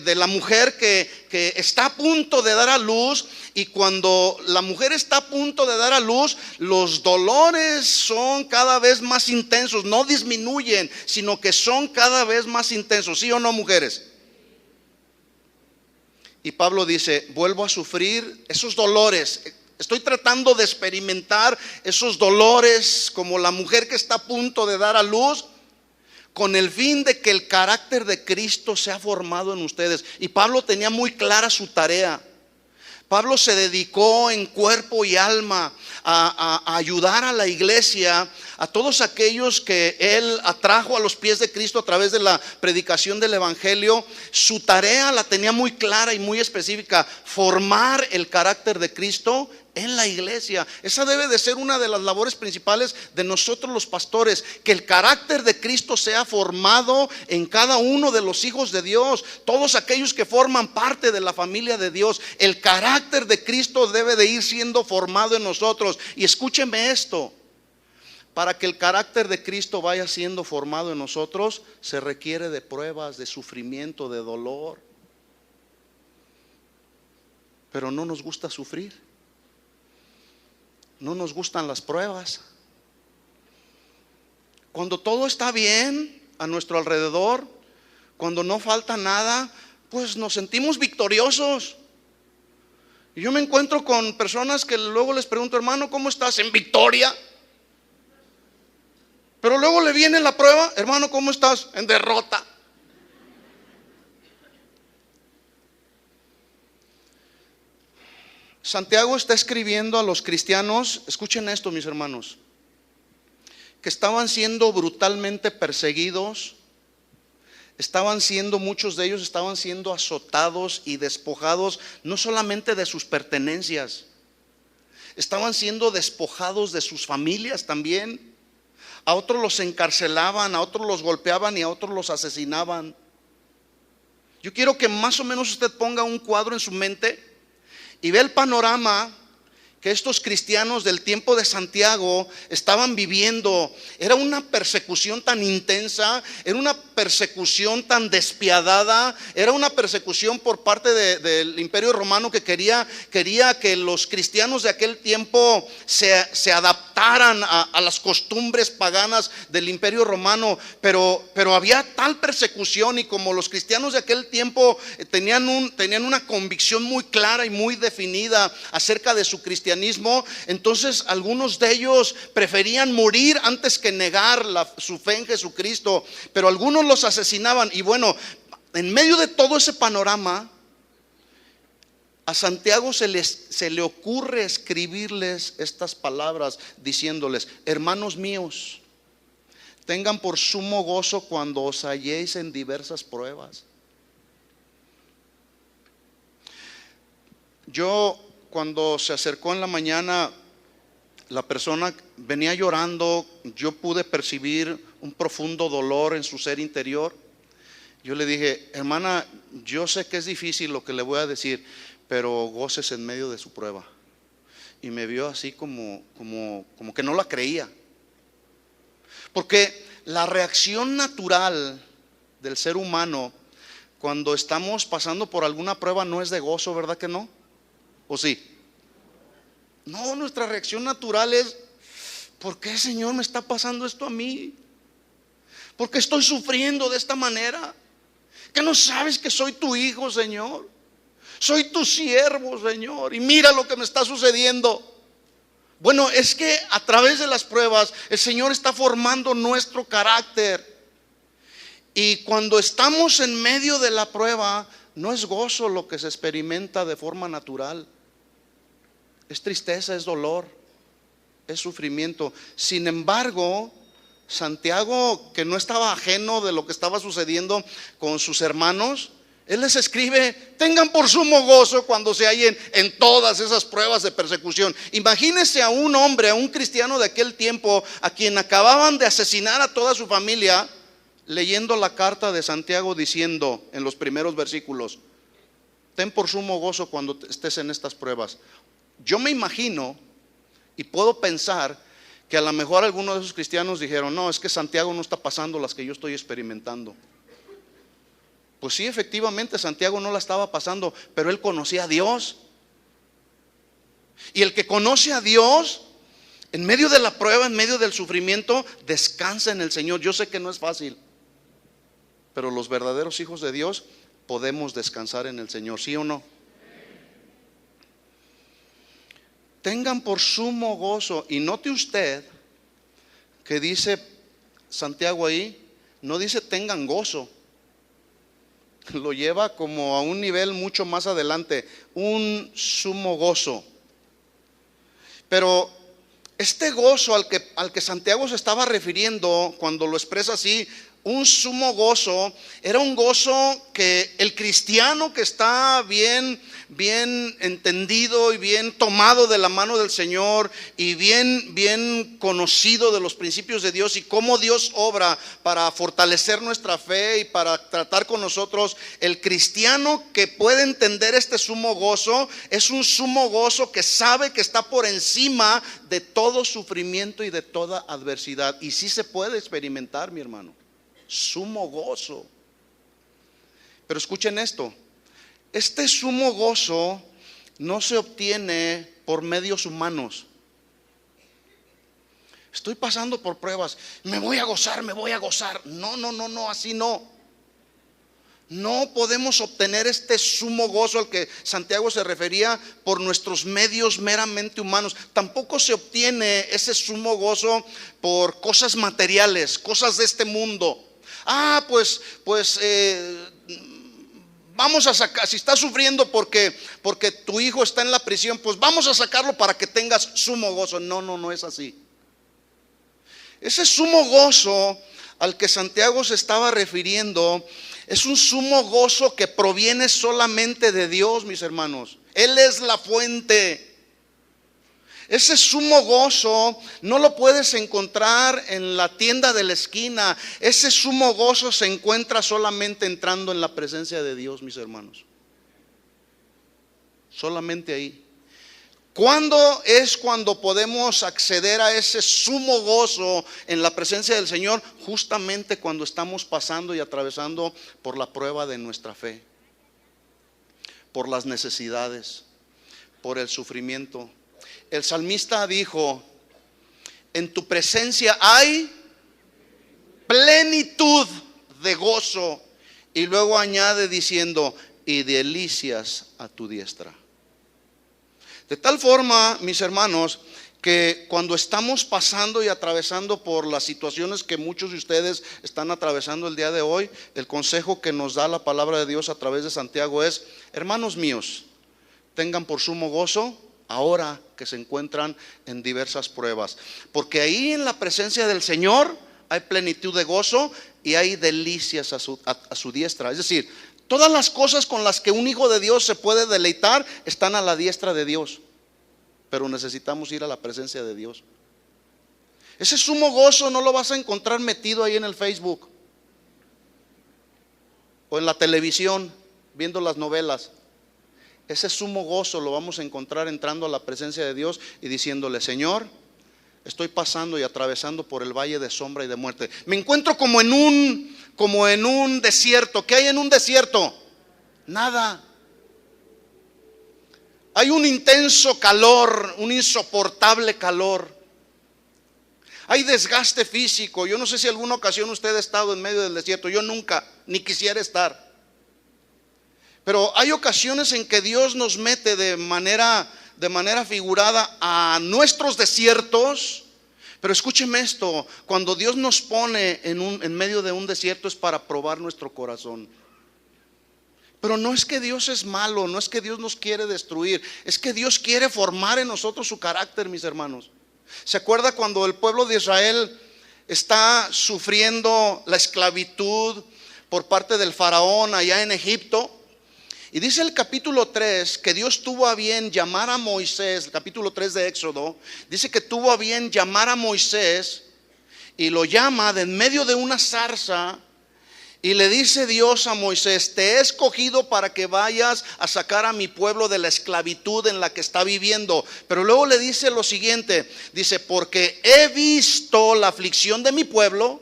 de la mujer que está a punto de dar a luz. Y cuando la mujer está a punto de dar a luz, los dolores son cada vez más intensos, no disminuyen, sino que son cada vez más intensos. ¿Sí o no, mujeres? Y Pablo dice: vuelvo a sufrir esos dolores. Estoy tratando de experimentar esos dolores como la mujer que está a punto de dar a luz, con el fin de que el carácter de Cristo sea formado en ustedes. Y Pablo tenía muy clara su tarea. Pablo se dedicó en cuerpo y alma a ayudar a la iglesia, a todos aquellos que él atrajo a los pies de Cristo a través de la predicación del evangelio. Su tarea la tenía muy clara y muy específica: formar el carácter de Cristo en la iglesia. Esa debe de ser una de las labores principales de nosotros los pastores, que el carácter de Cristo sea formado en cada uno de los hijos de Dios, todos aquellos que forman parte de la familia de Dios. El carácter de Cristo debe de ir siendo formado en nosotros. Y escúcheme esto: para que el carácter de Cristo vaya siendo formado en nosotros, se requiere de pruebas, de sufrimiento, de dolor. Pero no nos gusta sufrir, no nos gustan las pruebas. Cuando todo está bien a nuestro alrededor, cuando no falta nada, pues nos sentimos victoriosos. Y yo me encuentro con personas que luego les pregunto: hermano, ¿cómo estás? En victoria. Pero luego le viene la prueba: hermano, ¿cómo estás? En derrota. Santiago está escribiendo a los cristianos, escuchen esto, mis hermanos, que estaban siendo brutalmente perseguidos, muchos de ellos estaban siendo azotados y despojados, no solamente de sus pertenencias, estaban siendo despojados de sus familias también. A otros los encarcelaban, a otros los golpeaban y a otros los asesinaban. Yo quiero que más o menos usted ponga un cuadro en su mente y ve el panorama que estos cristianos del tiempo de Santiago estaban viviendo. Era una persecución tan intensa, era una persecución tan despiadada, era una persecución por parte del Imperio Romano que quería que los cristianos de aquel tiempo se adaptaran a las costumbres paganas del Imperio Romano. Pero había tal persecución, y como los cristianos de aquel tiempo tenían una convicción muy clara y muy definida acerca de su cristianismo, entonces algunos de ellos preferían morir antes que negar su fe en Jesucristo, pero algunos los asesinaban. Y bueno, en medio de todo ese panorama, a Santiago se le ocurre escribirles estas palabras diciéndoles: hermanos míos, tengan por sumo gozo cuando os halléis en diversas pruebas. Cuando se acercó en la mañana, la persona venía llorando. Yo pude percibir un profundo dolor en su ser interior. Yo le dije: hermana, yo sé que es difícil lo que le voy a decir, pero gócese en medio de su prueba. Y me vio así como que no la creía, porque la reacción natural del ser humano cuando estamos pasando por alguna prueba no es de gozo, ¿verdad que no? ¿O sí? No, nuestra reacción natural es: ¿por qué, Señor, me está pasando esto a mí? ¿Por qué estoy sufriendo de esta manera? ¿Que no sabes que soy tu hijo, Señor? Soy tu siervo, Señor, y mira lo que me está sucediendo. Bueno, es que a través de las pruebas el Señor está formando nuestro carácter. Y cuando estamos en medio de la prueba, no es gozo lo que se experimenta de forma natural. Es tristeza, es dolor, es sufrimiento. Sin embargo, Santiago, que no estaba ajeno de lo que estaba sucediendo con sus hermanos, él les escribe: tengan por sumo gozo cuando se hallen en todas esas pruebas de persecución. Imagínense a un hombre, a un cristiano de aquel tiempo, a quien acababan de asesinar a toda su familia, leyendo la carta de Santiago diciendo en los primeros versículos: ten por sumo gozo cuando estés en estas pruebas. Yo me imagino y puedo pensar que a lo mejor algunos de esos cristianos dijeron: no, es que Santiago no está pasando las que yo estoy experimentando. Pues sí, efectivamente Santiago no la estaba pasando, pero él conocía a Dios. Y el que conoce a Dios, en medio de la prueba, en medio del sufrimiento, descansa en el Señor. Yo sé que no es fácil, pero los verdaderos hijos de Dios podemos descansar en el Señor, ¿sí o no? Tengan por sumo gozo. Y note usted que dice Santiago ahí, no dice tengan gozo, lo lleva como a un nivel mucho más adelante, un sumo gozo. Pero este gozo al que Santiago se estaba refiriendo, cuando lo expresa así, un sumo gozo, era un gozo que el cristiano que está bien entendido y bien tomado de la mano del Señor y bien conocido de los principios de Dios y cómo Dios obra para fortalecer nuestra fe y para tratar con nosotros, el cristiano que puede entender este sumo gozo es un sumo gozo que sabe que está por encima de todo sufrimiento y de toda adversidad. Y sí se puede experimentar, mi hermano, sumo gozo. Pero escuchen esto, este sumo gozo no se obtiene por medios humanos. Estoy pasando por pruebas, me voy a gozar. No, así no. No podemos obtener este sumo gozo al que Santiago se refería por nuestros medios meramente humanos. Tampoco se obtiene ese sumo gozo por cosas materiales, cosas de este mundo. Vamos a sacar, si estás sufriendo porque tu hijo está en la prisión, pues vamos a sacarlo para que tengas sumo gozo. No es así. Ese sumo gozo al que Santiago se estaba refiriendo es un sumo gozo que proviene solamente de Dios, mis hermanos. Él es la fuente. Ese sumo gozo no lo puedes encontrar en la tienda de la esquina. Ese sumo gozo se encuentra solamente entrando en la presencia de Dios, mis hermanos. Solamente ahí. ¿Cuándo es cuando podemos acceder a ese sumo gozo en la presencia del Señor? Justamente cuando estamos pasando y atravesando por la prueba de nuestra fe, por las necesidades, por el sufrimiento. El salmista dijo: en tu presencia hay plenitud de gozo. Y luego añade diciendo: y delicias a tu diestra. De tal forma, mis hermanos, que cuando estamos pasando y atravesando por las situaciones que muchos de ustedes están atravesando el día de hoy, el consejo que nos da la palabra de Dios a través de Santiago es: hermanos míos, tengan por sumo gozo ahora que se encuentran en diversas pruebas, porque ahí en la presencia del Señor hay plenitud de gozo y hay delicias a su diestra. Es decir, todas las cosas con las que un hijo de Dios se puede deleitar están a la diestra de Dios, pero necesitamos ir a la presencia de Dios. Ese sumo gozo no lo vas a encontrar metido ahí en el Facebook o en la televisión viendo las novelas. Ese sumo gozo lo vamos a encontrar entrando a la presencia de Dios y diciéndole: Señor, estoy pasando y atravesando por el valle de sombra y de muerte. Me encuentro como en un desierto. ¿Qué hay en un desierto? Nada. Hay un intenso calor, un insoportable calor. Hay desgaste físico. Yo no sé si alguna ocasión usted ha estado en medio del desierto. Yo nunca, ni quisiera estar. Pero hay ocasiones en que Dios nos mete de manera figurada a nuestros desiertos. Pero escúcheme esto: cuando Dios nos pone en medio de un desierto es para probar nuestro corazón. Pero no es que Dios es malo, no es que Dios nos quiere destruir, es que Dios quiere formar en nosotros su carácter, mis hermanos. ¿Se acuerda cuando el pueblo de Israel está sufriendo la esclavitud por parte del faraón allá en Egipto? Y dice el capítulo 3 que Dios tuvo a bien llamar a Moisés. El capítulo 3 de Éxodo dice que tuvo a bien llamar a Moisés, y lo llama de en medio de una zarza. Y le dice Dios a Moisés: te he escogido para que vayas a sacar a mi pueblo de la esclavitud en la que está viviendo. Pero luego le dice lo siguiente, dice: porque he visto la aflicción de mi pueblo,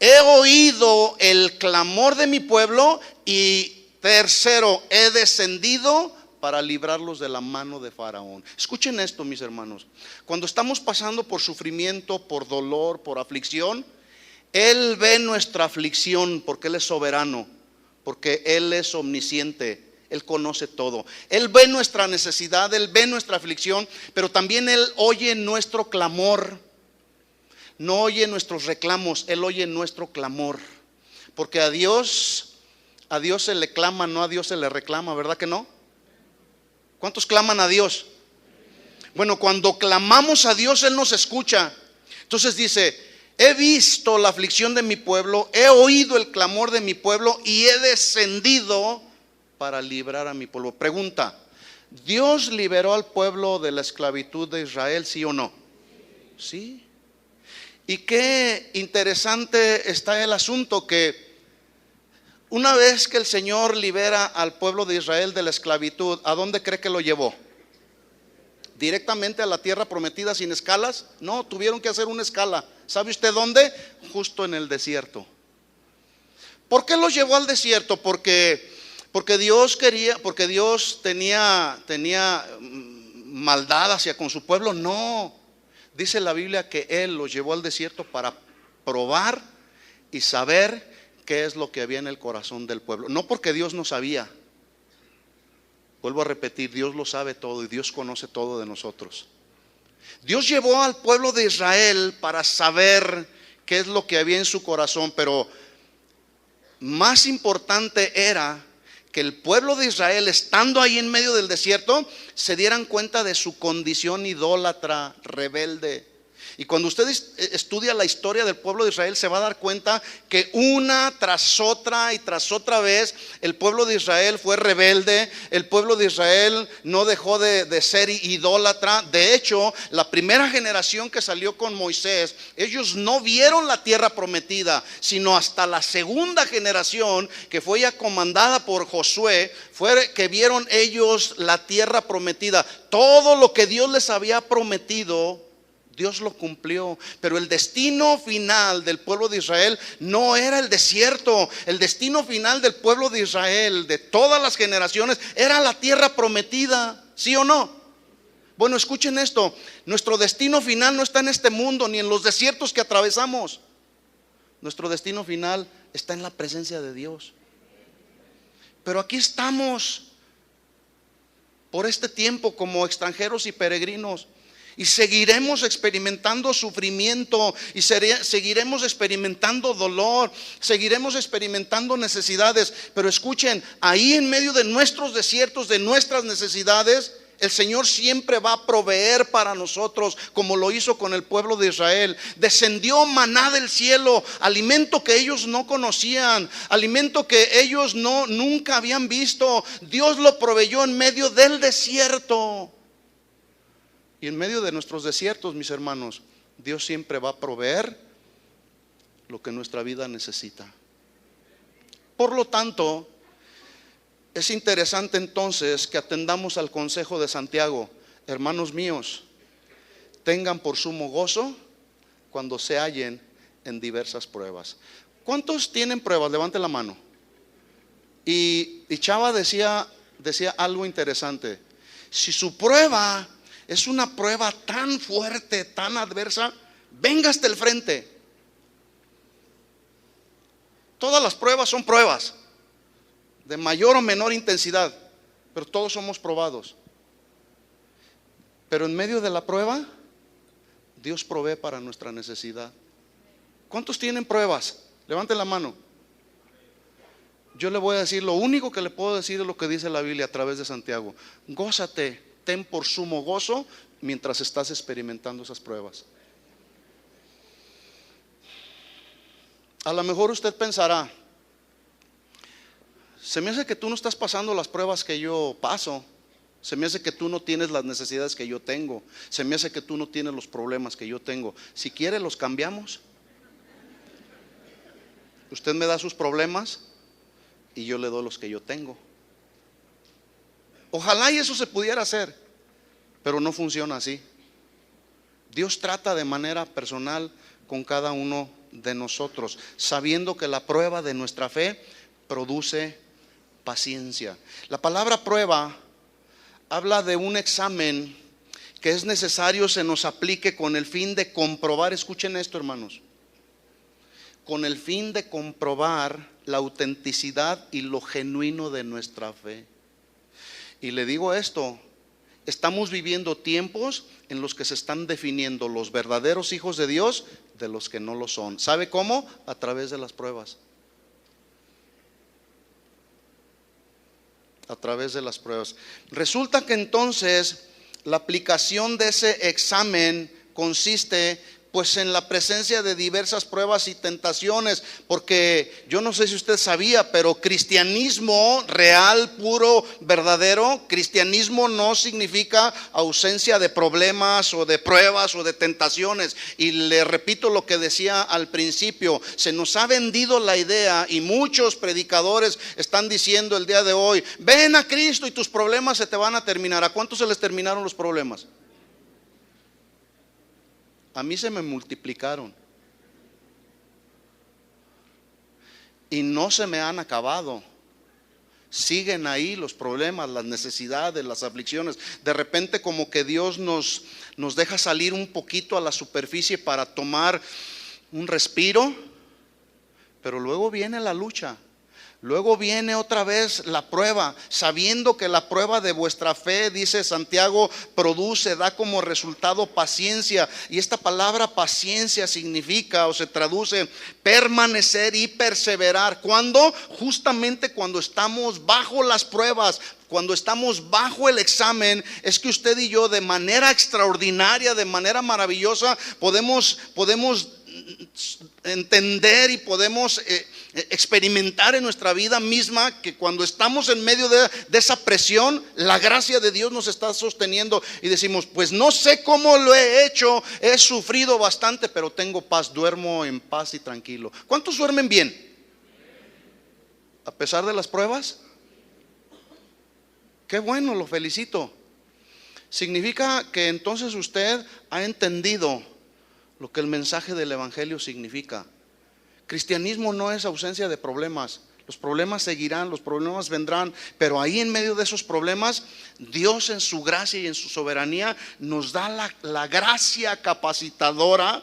he oído el clamor de mi pueblo, y tercero, he descendido para librarlos de la mano de Faraón. Escuchen esto, mis hermanos: cuando estamos pasando por sufrimiento, por dolor, por aflicción, Él ve nuestra aflicción porque Él es soberano, porque Él es omnisciente, Él conoce todo. Él ve nuestra necesidad, Él ve nuestra aflicción, pero también Él oye nuestro clamor. No oye nuestros reclamos, Él oye nuestro clamor. Porque a Dios se le clama, no a Dios se le reclama, ¿verdad que no? ¿Cuántos claman a Dios? Bueno, cuando clamamos a Dios, Él nos escucha. Entonces dice: He visto la aflicción de mi pueblo, he oído el clamor de mi pueblo y he descendido para librar a mi pueblo. Pregunta: ¿Dios liberó al pueblo de la esclavitud de Israel, sí o no? Sí. Y qué interesante está el asunto, que una vez que el Señor libera al pueblo de Israel de la esclavitud, ¿a dónde cree que lo llevó? ¿Directamente a la tierra prometida sin escalas? No, tuvieron que hacer una escala. ¿Sabe usted dónde? Justo en el desierto. ¿Por qué los llevó al desierto? Porque Dios quería, porque Dios tenía maldad hacia con su pueblo. No, dice la Biblia que Él los llevó al desierto para probar y saber qué es lo que había en el corazón del pueblo. No porque Dios no sabía. Vuelvo a repetir, Dios lo sabe todo y Dios conoce todo de nosotros. Dios llevó al pueblo de Israel para saber qué es lo que había en su corazón, pero más importante era que el pueblo de Israel, estando ahí en medio del desierto, se dieran cuenta de su condición idólatra, rebelde. Y cuando usted estudia la historia del pueblo de Israel, se va a dar cuenta que una tras otra y tras otra vez el pueblo de Israel fue rebelde. El pueblo de Israel no dejó de ser idólatra. De hecho, la primera generación que salió con Moisés, ellos no vieron la tierra prometida, sino hasta la segunda generación, que fue ya comandada por Josué, fue que vieron ellos la tierra prometida. Todo lo que Dios les había prometido, Dios lo cumplió. Pero el destino final del pueblo de Israel no era el desierto. El destino final del pueblo de Israel, de todas las generaciones, era la tierra prometida. ¿Sí o no? Bueno, escuchen esto: nuestro destino final no está en este mundo ni en los desiertos que atravesamos. Nuestro destino final está en la presencia de Dios. Pero aquí estamos por este tiempo como extranjeros y peregrinos. Y seguiremos experimentando sufrimiento, y seguiremos experimentando dolor, seguiremos experimentando necesidades. Pero escuchen, ahí en medio de nuestros desiertos, de nuestras necesidades, el Señor siempre va a proveer para nosotros, como lo hizo con el pueblo de Israel. Descendió maná del cielo, alimento que ellos no conocían, alimento que ellos nunca habían visto. Dios lo proveyó en medio del desierto. Y en medio de nuestros desiertos, mis hermanos, Dios siempre va a proveer lo que nuestra vida necesita. Por lo tanto, es interesante entonces que atendamos al consejo de Santiago. Hermanos míos, tengan por sumo gozo cuando se hallen en diversas pruebas. ¿Cuántos tienen pruebas? Levanten la mano. Y Chava decía algo interesante. Si su prueba es una prueba tan fuerte, tan adversa, venga hasta el frente. Todas las pruebas son pruebas, de mayor o menor intensidad, pero todos somos probados. Pero en medio de la prueba, Dios provee para nuestra necesidad. ¿Cuántos tienen pruebas? Levanten la mano. Yo le voy a decir, lo único que le puedo decir es lo que dice la Biblia a través de Santiago. Gózate, ten por sumo gozo mientras estás experimentando esas pruebas. A lo mejor usted pensará: se me hace que tú no estás pasando las pruebas que yo paso. Se me hace que tú no tienes las necesidades que yo tengo. Se me hace que tú no tienes los problemas que yo tengo. Si quiere, los cambiamos. Usted me da sus problemas y yo le doy los que yo tengo. Ojalá y eso se pudiera hacer, pero no funciona así. Dios trata de manera personal con cada uno de nosotros, sabiendo que la prueba de nuestra fe produce paciencia. La palabra prueba habla de un examen que es necesario se nos aplique con el fin de comprobar. Escuchen esto, hermanos: con el fin de comprobar la autenticidad y lo genuino de nuestra fe. Y le digo esto: estamos viviendo tiempos en los que se están definiendo los verdaderos hijos de Dios de los que no lo son. ¿Sabe cómo? A través de las pruebas. A través de las pruebas. Resulta que entonces la aplicación de ese examen consiste pues en la presencia de diversas pruebas y tentaciones, porque yo no sé si usted sabía, pero cristianismo real, puro, verdadero, cristianismo no significa ausencia de problemas o de pruebas o de tentaciones. Y le repito lo que decía al principio, se nos ha vendido la idea y muchos predicadores están diciendo el día de hoy: ven a Cristo y tus problemas se te van a terminar. ¿A cuántos se les terminaron los problemas? A mí se me multiplicaron y no se me han acabado. Siguen ahí los problemas, las necesidades, las aflicciones. De repente como que Dios nos deja salir un poquito a la superficie para tomar un respiro, pero luego viene la lucha. Luego viene otra vez la prueba, sabiendo que la prueba de vuestra fe, dice Santiago, da como resultado paciencia. Y esta palabra paciencia significa o se traduce permanecer y perseverar. ¿Cuándo? Justamente cuando estamos bajo las pruebas, cuando estamos bajo el examen, es que usted y yo de manera extraordinaria, de manera maravillosa, podemos entender y podemos experimentar en nuestra vida misma que cuando estamos en medio de esa presión, la gracia de Dios nos está sosteniendo y decimos: pues no sé cómo lo he hecho, he sufrido bastante, pero tengo paz, duermo en paz y tranquilo. ¿Cuántos duermen bien a pesar de las pruebas? Qué bueno, lo felicito. Significa que entonces usted ha entendido lo que el mensaje del evangelio significa. Cristianismo no es ausencia de problemas. Los problemas seguirán, los problemas vendrán, pero ahí en medio de esos problemas, Dios en su gracia y en su soberanía nos da la gracia capacitadora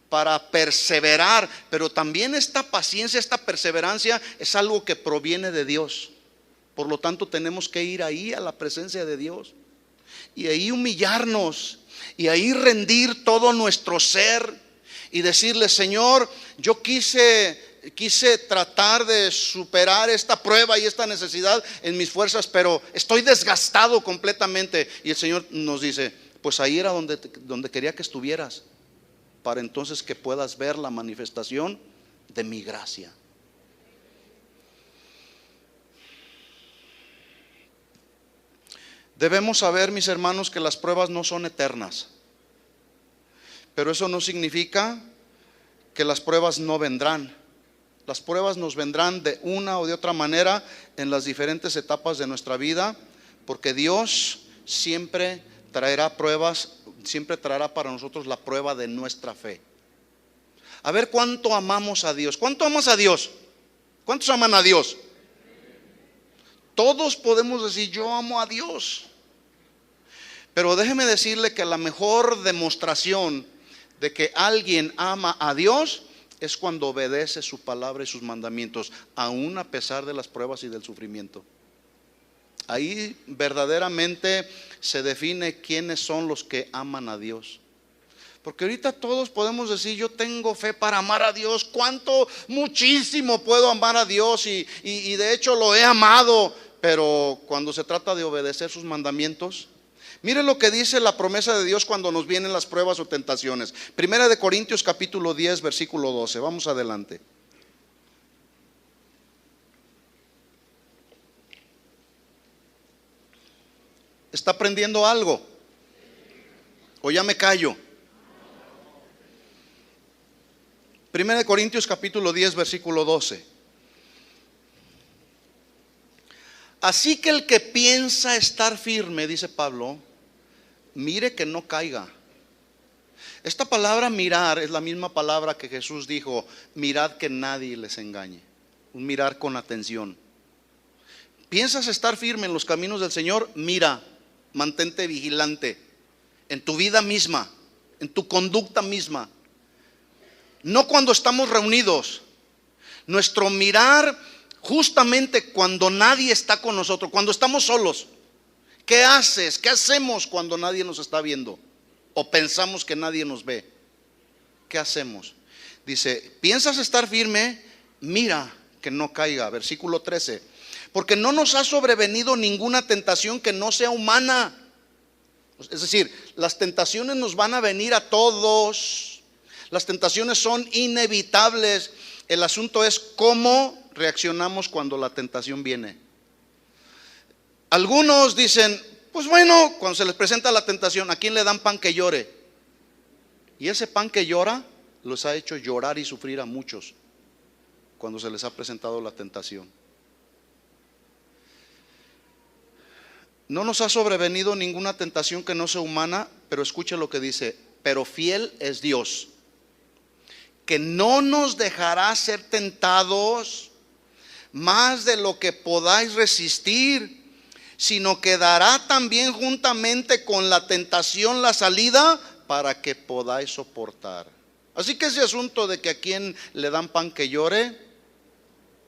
para perseverar. Pero también esta paciencia, esta perseverancia es algo que proviene de Dios. Por lo tanto tenemos que ir ahí a la presencia de Dios y ahí humillarnos y ahí rendir todo nuestro ser y decirle: Señor, yo quise tratar de superar esta prueba y esta necesidad en mis fuerzas, pero estoy desgastado completamente. Y el Señor nos dice: pues ahí era donde quería que estuvieras, para entonces que puedas ver la manifestación de mi gracia. Debemos saber, mis hermanos, que las pruebas no son eternas, pero eso no significa que las pruebas no vendrán. Las pruebas nos vendrán de una o de otra manera en las diferentes etapas de nuestra vida, porque Dios siempre traerá pruebas, siempre traerá para nosotros la prueba de nuestra fe. A ver cuánto amamos a Dios. ¿Cuánto amas a Dios? ¿Cuántos aman a Dios? Todos podemos decir: yo amo a Dios. Pero déjeme decirle que la mejor demostración de que alguien ama a Dios es cuando obedece su palabra y sus mandamientos, aún a pesar de las pruebas y del sufrimiento. Ahí verdaderamente se define quiénes son los que aman a Dios. Porque ahorita todos podemos decir: yo tengo fe para amar a Dios. ¿Cuánto? Muchísimo puedo amar a Dios y de hecho lo he amado. Pero cuando se trata de obedecer sus mandamientos, mire lo que dice la promesa de Dios cuando nos vienen las pruebas o tentaciones. Primera de Corintios capítulo 10 versículo 12. Vamos adelante. ¿Está aprendiendo algo? ¿O ya me callo? Primera de Corintios capítulo 10 versículo 12. Así que el que piensa estar firme, dice Pablo, mire que no caiga. Esta palabra mirar es la misma palabra que Jesús dijo: mirad que nadie les engañe. Un mirar con atención. ¿Piensas estar firme en los caminos del Señor? Mira, mantente vigilante en tu vida misma, en tu conducta misma. No cuando estamos reunidos. Nuestro mirar justamente cuando nadie está con nosotros, cuando estamos solos. ¿Qué haces? ¿Qué hacemos cuando nadie nos está viendo? O pensamos que nadie nos ve. ¿Qué hacemos? Dice: ¿piensas estar firme? Mira que no caiga. Versículo 13. Porque no nos ha sobrevenido ninguna tentación que no sea humana. Es decir, las tentaciones nos van a venir a todos. Las tentaciones son inevitables. El asunto es cómo reaccionamos cuando la tentación viene. Algunos dicen, pues bueno, cuando se les presenta la tentación, ¿a quién le dan pan que llore? Y ese pan que llora los ha hecho llorar y sufrir a muchos cuando se les ha presentado la tentación. No nos ha sobrevenido ninguna tentación que no sea humana, pero escuche lo que dice: pero fiel es Dios, que no nos dejará ser tentados más de lo que podáis resistir, sino que dará también juntamente con la tentación la salida para que podáis soportar. Así que ese asunto de que a quien le dan pan que llore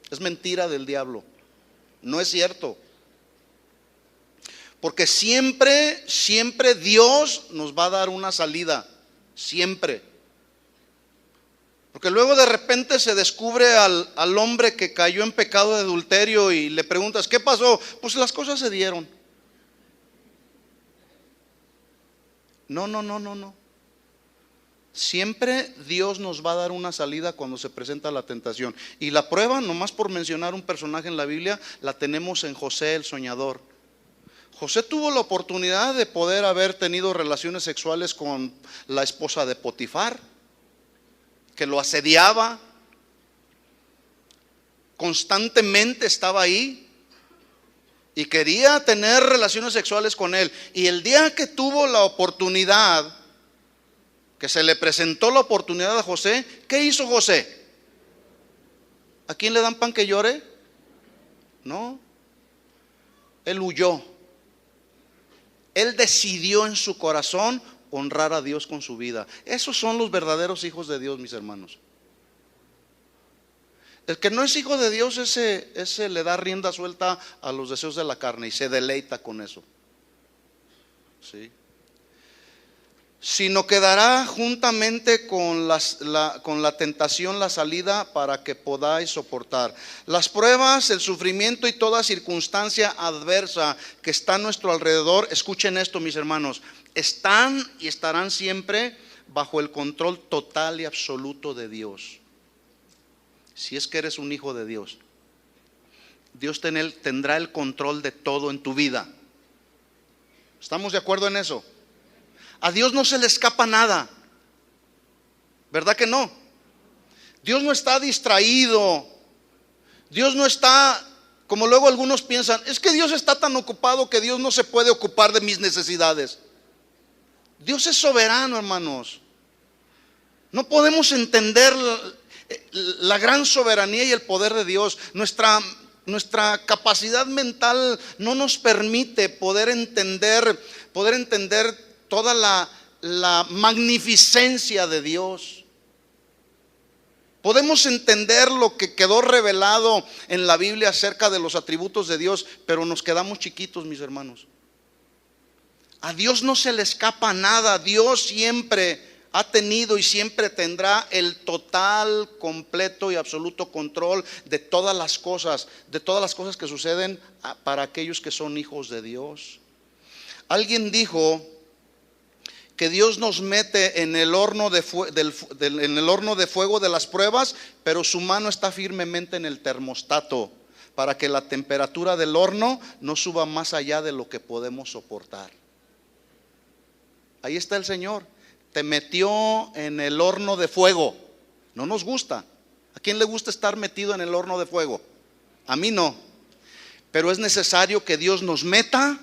es mentira del diablo. No es cierto. Porque siempre Dios nos va a dar una salida. Siempre. Porque luego de repente se descubre al hombre que cayó en pecado de adulterio y le preguntas, ¿qué pasó? Pues las cosas se dieron. No. Siempre Dios nos va a dar una salida cuando se presenta la tentación. Y la prueba, nomás por mencionar un personaje en la Biblia, la tenemos en José el soñador. José tuvo la oportunidad de poder haber tenido relaciones sexuales con la esposa de Potifar, que lo asediaba, constantemente estaba ahí y quería tener relaciones sexuales con él. Y el día que tuvo la oportunidad, que se le presentó la oportunidad a José, ¿qué hizo José? ¿A quién le dan pan que llore? No, él huyó. Él decidió en su corazón honrar a Dios con su vida. Esos son los verdaderos hijos de Dios, mis hermanos. El que no es hijo de Dios, ese le da rienda suelta a los deseos de la carne y se deleita con eso. ¿Sí? Sino que dará juntamente con la tentación la salida para que podáis soportar. Las pruebas, el sufrimiento y toda circunstancia adversa que está a nuestro alrededor, escuchen esto, mis hermanos, están y estarán siempre bajo el control total y absoluto de Dios. Si es que eres un hijo de Dios, Dios tendrá el control de todo en tu vida. ¿Estamos de acuerdo en eso? A Dios no se le escapa nada, ¿verdad que no? Dios no está distraído. Dios no está, como luego algunos piensan, es que Dios está tan ocupado que Dios no se puede ocupar de mis necesidades. Dios es soberano, hermanos. No podemos entender la gran soberanía y el poder de Dios. Nuestra capacidad mental no nos permite poder entender toda la magnificencia de Dios. Podemos entender lo que quedó revelado en la Biblia acerca de los atributos de Dios, pero nos quedamos chiquitos, mis hermanos. A Dios no se le escapa nada. Dios siempre ha tenido y siempre tendrá el total, completo y absoluto control de todas las cosas que suceden para aquellos que son hijos de Dios. Alguien dijo que Dios nos mete en el horno de fuego de las pruebas, pero su mano está firmemente en el termostato para que la temperatura del horno no suba más allá de lo que podemos soportar. Ahí está el Señor. Te metió en el horno de fuego. No nos gusta. ¿A quién le gusta estar metido en el horno de fuego? A mí no. Pero es necesario que Dios nos meta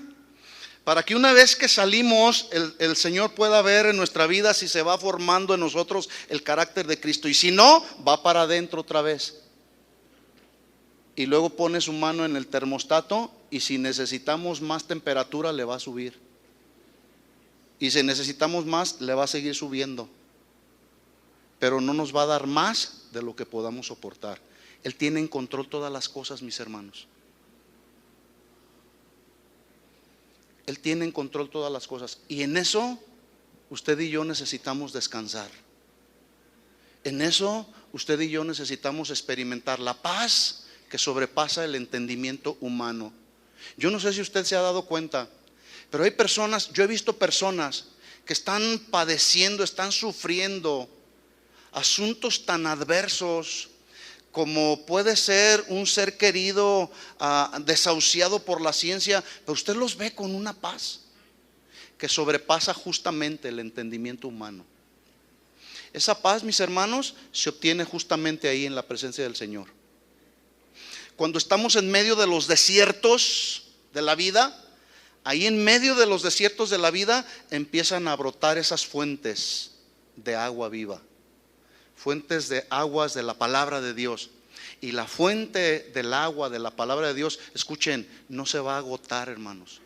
para que una vez que salimos, el Señor pueda ver en nuestra vida si se va formando en nosotros el carácter de Cristo. Y si no, va para adentro otra vez. Y luego pone su mano en el termostato y si necesitamos más temperatura le va a subir. Y si necesitamos más, le va a seguir subiendo. Pero no nos va a dar más de lo que podamos soportar. Él tiene en control todas las cosas, mis hermanos. Él tiene en control todas las cosas. Y en eso, usted y yo necesitamos descansar. En eso, usted y yo necesitamos experimentar la paz que sobrepasa el entendimiento humano. Yo no sé si usted se ha dado cuenta, pero hay personas, yo he visto personas que están padeciendo, están sufriendo asuntos tan adversos como puede ser un ser querido desahuciado por la ciencia, pero usted los ve con una paz que sobrepasa justamente el entendimiento humano. Esa paz, mis hermanos, se obtiene justamente ahí en la presencia del Señor. Cuando estamos en medio de los desiertos de la vida, ahí en medio de los desiertos de la vida empiezan a brotar esas fuentes de agua viva, fuentes de aguas de la palabra de Dios. Y la fuente del agua de la palabra de Dios, escuchen, no se va a agotar, hermanos.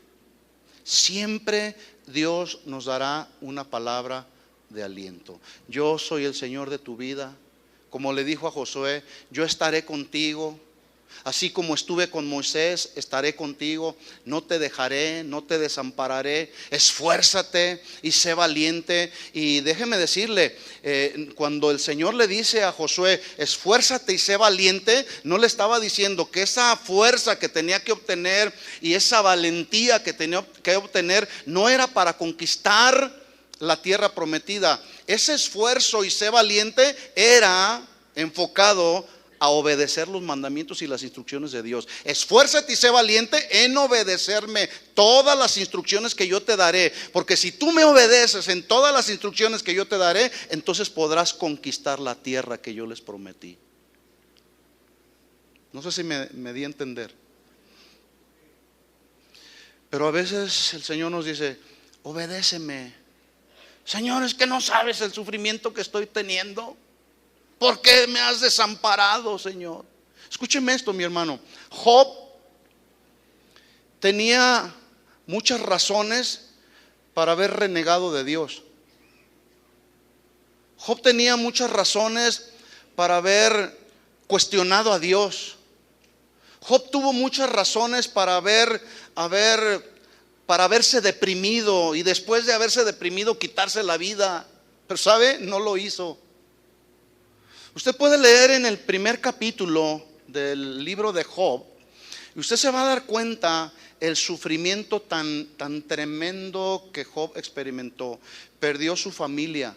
Siempre Dios nos dará una palabra de aliento. Yo soy el Señor de tu vida. Como le dijo a Josué, yo estaré contigo. Así como estuve con Moisés, estaré contigo. No te dejaré, no te desampararé. Esfuérzate y sé valiente. Y déjeme decirle, cuando el Señor le dice a Josué, esfuérzate y sé valiente, no le estaba diciendo que esa fuerza que tenía que obtener y esa valentía que tenía que obtener no era para conquistar la tierra prometida. Ese esfuerzo y sé valiente era enfocado a obedecer los mandamientos y las instrucciones de Dios. Esfuérzate y sé valiente en obedecerme todas las instrucciones que yo te daré, porque si tú me obedeces en todas las instrucciones que yo te daré, entonces podrás conquistar la tierra que yo les prometí. No sé si me di a entender. Pero a veces el Señor nos dice, obedéceme. Señor, es que no sabes el sufrimiento que estoy teniendo. ¿Por qué me has desamparado, Señor? Escúcheme esto, mi hermano. Job tenía muchas razones para haber renegado de Dios. Job tenía muchas razones para haber cuestionado a Dios. Job tuvo muchas razones para haberse deprimido y después de haberse deprimido quitarse la vida. Pero ¿sabe? No lo hizo. Usted puede leer en el primer capítulo del libro de Job y usted se va a dar cuenta el sufrimiento tan tremendo que Job experimentó. Perdió su familia,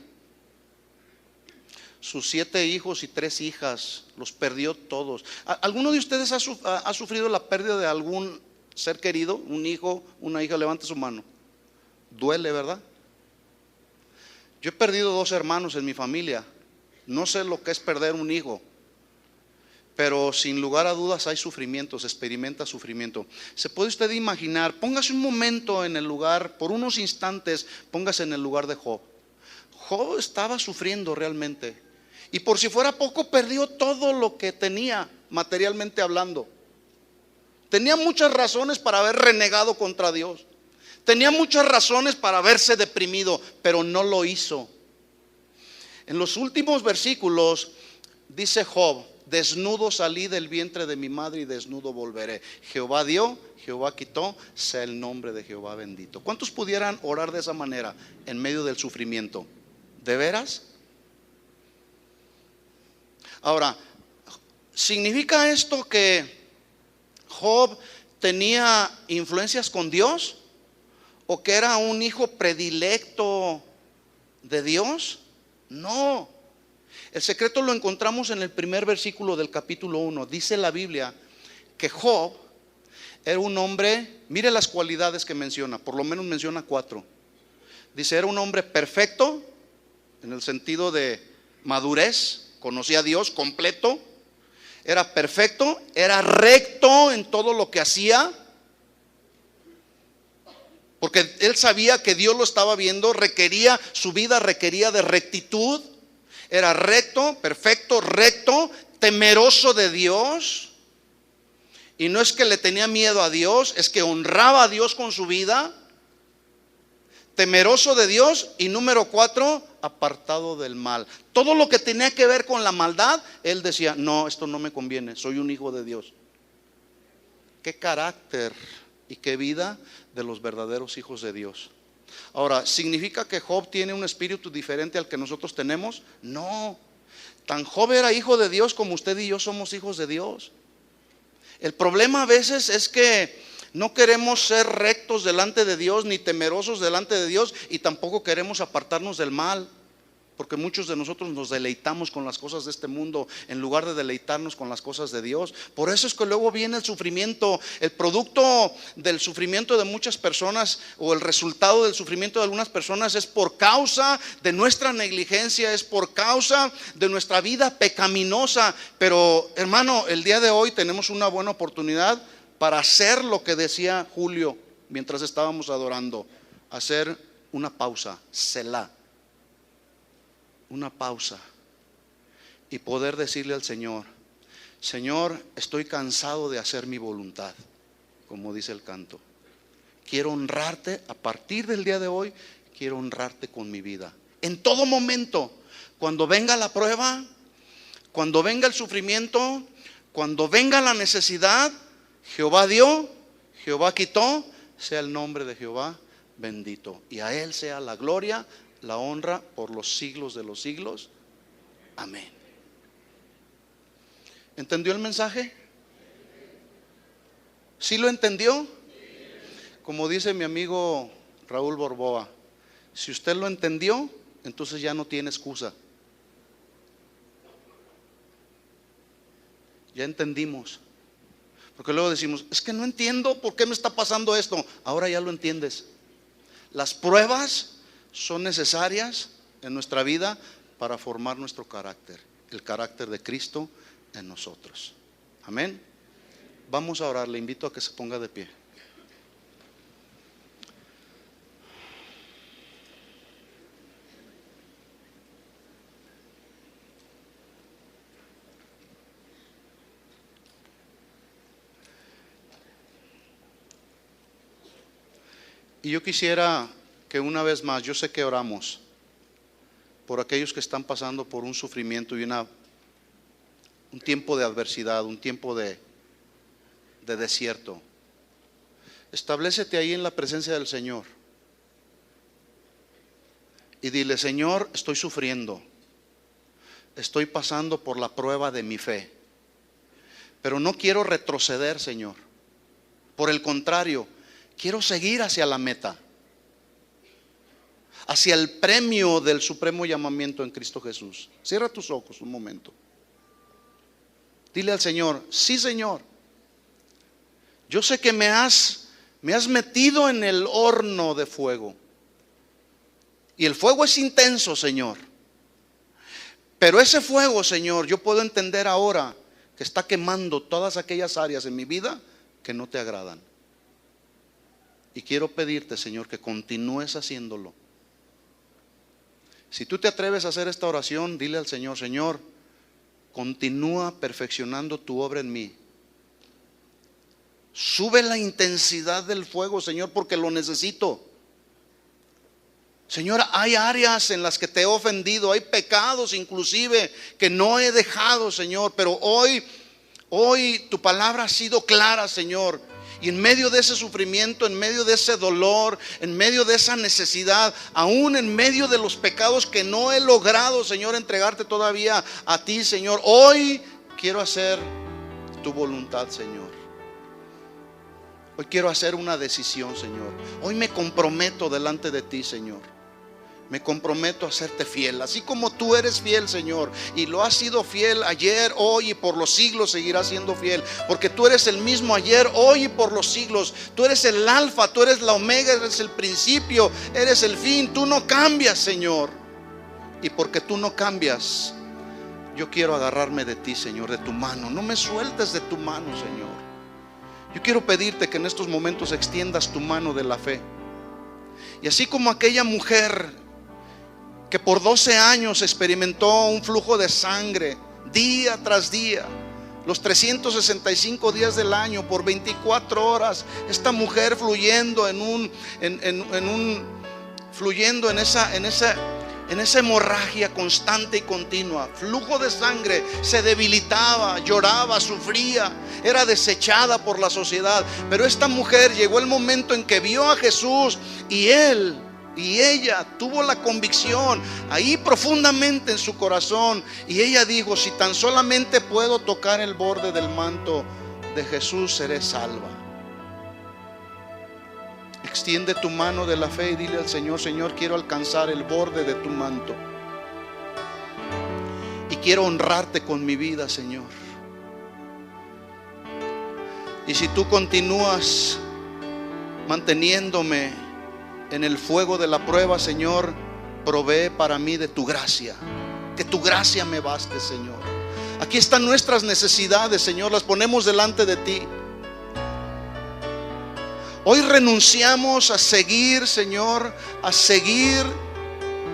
sus 7 hijos y 3 hijas, los perdió todos. ¿Alguno de ustedes ha sufrido la pérdida de algún ser querido? Un hijo, una hija, levante su mano. Duele, ¿verdad? Yo he perdido 2 hermanos en mi familia. No sé lo que es perder un hijo, pero sin lugar a dudas hay sufrimiento, se experimenta sufrimiento. ¿Se puede usted imaginar? Póngase un momento en el lugar, por unos instantes, póngase en el lugar de Job. Job estaba sufriendo realmente, y por si fuera poco, perdió todo lo que tenía, materialmente hablando. Tenía muchas razones para haber renegado contra Dios. Tenía muchas razones para haberse deprimido, pero no lo hizo. En los últimos versículos dice Job, desnudo salí del vientre de mi madre y desnudo volveré. Jehová dio, Jehová quitó, sea el nombre de Jehová bendito. ¿Cuántos pudieran orar de esa manera en medio del sufrimiento? ¿De veras? Ahora, ¿significa esto que Job tenía influencias con Dios? ¿O que era un hijo predilecto de Dios? No, el secreto lo encontramos en el primer versículo del capítulo 1. Dice la Biblia que Job era un hombre, mire las cualidades que menciona, por lo menos menciona 4. Dice, era un hombre perfecto, en el sentido de madurez, conocía a Dios completo, era perfecto, era recto en todo lo que hacía, porque él sabía que Dios lo estaba viendo, su vida requería de rectitud. Era recto, perfecto, recto, temeroso de Dios. Y no es que le tenía miedo a Dios, es que honraba a Dios con su vida. Temeroso de Dios. Y número 4, apartado del mal. Todo lo que tenía que ver con la maldad, él decía, no, esto no me conviene, soy un hijo de Dios. Qué carácter y qué vida de los verdaderos hijos de Dios. Ahora, ¿significa que Job tiene un espíritu diferente al que nosotros tenemos? No. Tan Job era hijo de Dios como usted y yo somos hijos de Dios. El problema a veces es que no queremos ser rectos delante de Dios, ni temerosos delante de Dios, y tampoco queremos apartarnos del mal. Porque muchos de nosotros nos deleitamos con las cosas de este mundo en lugar de deleitarnos con las cosas de Dios. Por eso es que luego viene el sufrimiento. El producto del sufrimiento de muchas personas, o el resultado del sufrimiento de algunas personas, es por causa de nuestra negligencia, es por causa de nuestra vida pecaminosa. Pero hermano, el día de hoy tenemos una buena oportunidad para hacer lo que decía Julio mientras estábamos adorando: hacer una pausa, Selah, una pausa, y poder decirle al Señor: Señor, estoy cansado de hacer mi voluntad, como dice el canto. Quiero honrarte a partir del día de hoy, quiero honrarte con mi vida. En todo momento, cuando venga la prueba, cuando venga el sufrimiento, cuando venga la necesidad, Jehová dio, Jehová quitó, sea el nombre de Jehová bendito, y a Él sea la gloria, la honra por los siglos de los siglos. Amén. ¿Entendió el mensaje? ¿Sí lo entendió? Como dice mi amigo Raúl Borboa, si usted lo entendió, entonces ya no tiene excusa. Ya entendimos. Porque luego decimos: es que no entiendo por qué me está pasando esto. Ahora ya lo entiendes. Las pruebas son necesarias en nuestra vida para formar nuestro carácter, el carácter de Cristo en nosotros. Amén. Vamos a orar. Le invito a que se ponga de pie. Y yo quisiera que una vez más, yo sé que oramos por aquellos que están pasando por un sufrimiento y un tiempo de adversidad, un tiempo de desierto. Establécete ahí en la presencia del Señor y dile: Señor, estoy sufriendo, estoy pasando por la prueba de mi fe, pero no quiero retroceder, Señor. Por el contrario, quiero seguir hacia la meta, hacia el premio del supremo llamamiento en Cristo Jesús. Cierra tus ojos un momento. Dile al Señor: sí, Señor, yo sé que me has metido en el horno de fuego, y el fuego es intenso, Señor. Pero ese fuego, Señor, yo puedo entender ahora que está quemando todas aquellas áreas en mi vida que no te agradan. Y quiero pedirte, Señor, que continúes haciéndolo. Si tú te atreves a hacer esta oración, dile al Señor: Señor, continúa perfeccionando tu obra en mí. Sube la intensidad del fuego, Señor, porque lo necesito. Señor, hay áreas en las que te he ofendido, hay pecados inclusive que no he dejado, Señor, pero hoy tu palabra ha sido clara, Señor. Y en medio de ese sufrimiento, en medio de ese dolor, en medio de esa necesidad, aún en medio de los pecados que no he logrado, Señor, entregarte todavía a ti, Señor, hoy quiero hacer tu voluntad, Señor. Hoy quiero hacer una decisión, Señor. Hoy me comprometo delante de ti, Señor. Me comprometo a serte fiel, así como tú eres fiel, Señor, y lo has sido fiel ayer, hoy y por los siglos seguirás siendo fiel, porque tú eres el mismo ayer, hoy y por los siglos. Tú eres el alfa, tú eres la omega, eres el principio, eres el fin. Tú no cambias, Señor. Y porque tú no cambias, yo quiero agarrarme de ti, Señor, de tu mano. No me sueltes de tu mano, Señor. Yo quiero pedirte que en estos momentos extiendas tu mano de la fe. Y así como aquella mujer que por 12 años experimentó un flujo de sangre día tras día, los 365 días del año, por 24 horas, esta mujer fluyendo fluyendo en esa hemorragia constante y continua, flujo de sangre, se debilitaba, lloraba, sufría, era desechada por la sociedad. Pero esta mujer llegó el momento en que vio a Jesús, y ella tuvo la convicción ahí profundamente en su corazón, y ella dijo: si tan solamente puedo tocar el borde del manto de Jesús, seré salva. Extiende tu mano de la fe y dile al Señor: Señor, quiero alcanzar el borde de tu manto. quiero honrarte con mi vida, Señor. Y si tú continúas manteniéndome en el fuego de la prueba, Señor, provee para mí de tu gracia. Que tu gracia me baste, Señor. Aquí están nuestras necesidades, Señor, las ponemos delante de ti. Hoy renunciamos a seguir, Señor, a seguir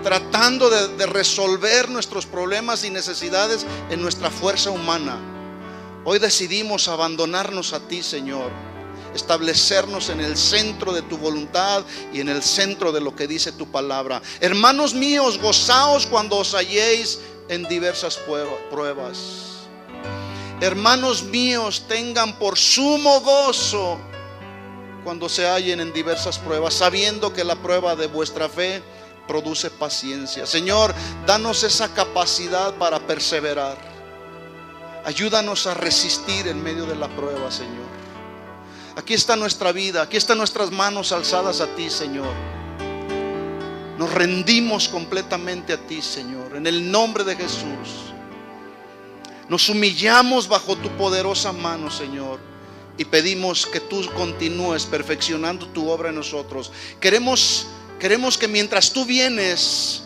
tratando de resolver nuestros problemas y necesidades en nuestra fuerza humana. Hoy decidimos abandonarnos a ti, Señor, establecernos en el centro de tu voluntad y en el centro de lo que dice tu palabra. Hermanos míos, gozaos cuando os halléis en diversas pruebas. Hermanos míos, tengan por sumo gozo cuando se hallen en diversas pruebas, sabiendo que la prueba de vuestra fe produce paciencia. Señor, danos esa capacidad para perseverar. Ayúdanos a resistir en medio de la prueba, Señor. Aquí está nuestra vida, aquí están nuestras manos alzadas a ti, Señor. Nos rendimos completamente a ti, Señor, en el nombre de Jesús. Nos humillamos bajo tu poderosa mano, Señor, y pedimos que tú continúes perfeccionando tu obra en nosotros. Queremos que mientras tú vienes,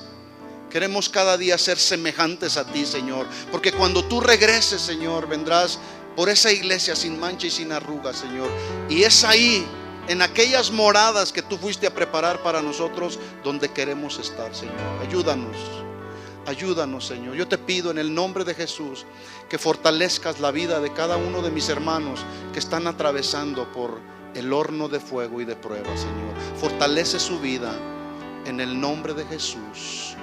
queremos cada día ser semejantes a ti, Señor, porque cuando tú regreses, Señor, vendrás por esa iglesia sin mancha y sin arruga, Señor. Y es ahí, en aquellas moradas que tú fuiste a preparar para nosotros, donde queremos estar, Señor. Ayúdanos, Señor. Yo te pido en el nombre de Jesús que fortalezcas la vida de cada uno de mis hermanos que están atravesando por el horno de fuego y de prueba, Señor. Fortalece su vida en el nombre de Jesús.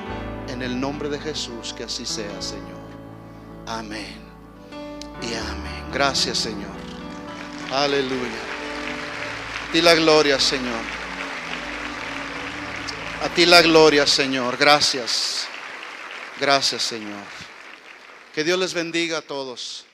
En el nombre de Jesús, que así sea, Señor. Amén y amén. Gracias, Señor. Aleluya. A ti la gloria, Señor. A ti la gloria, Señor. Gracias. Gracias, Señor. Que Dios les bendiga a todos.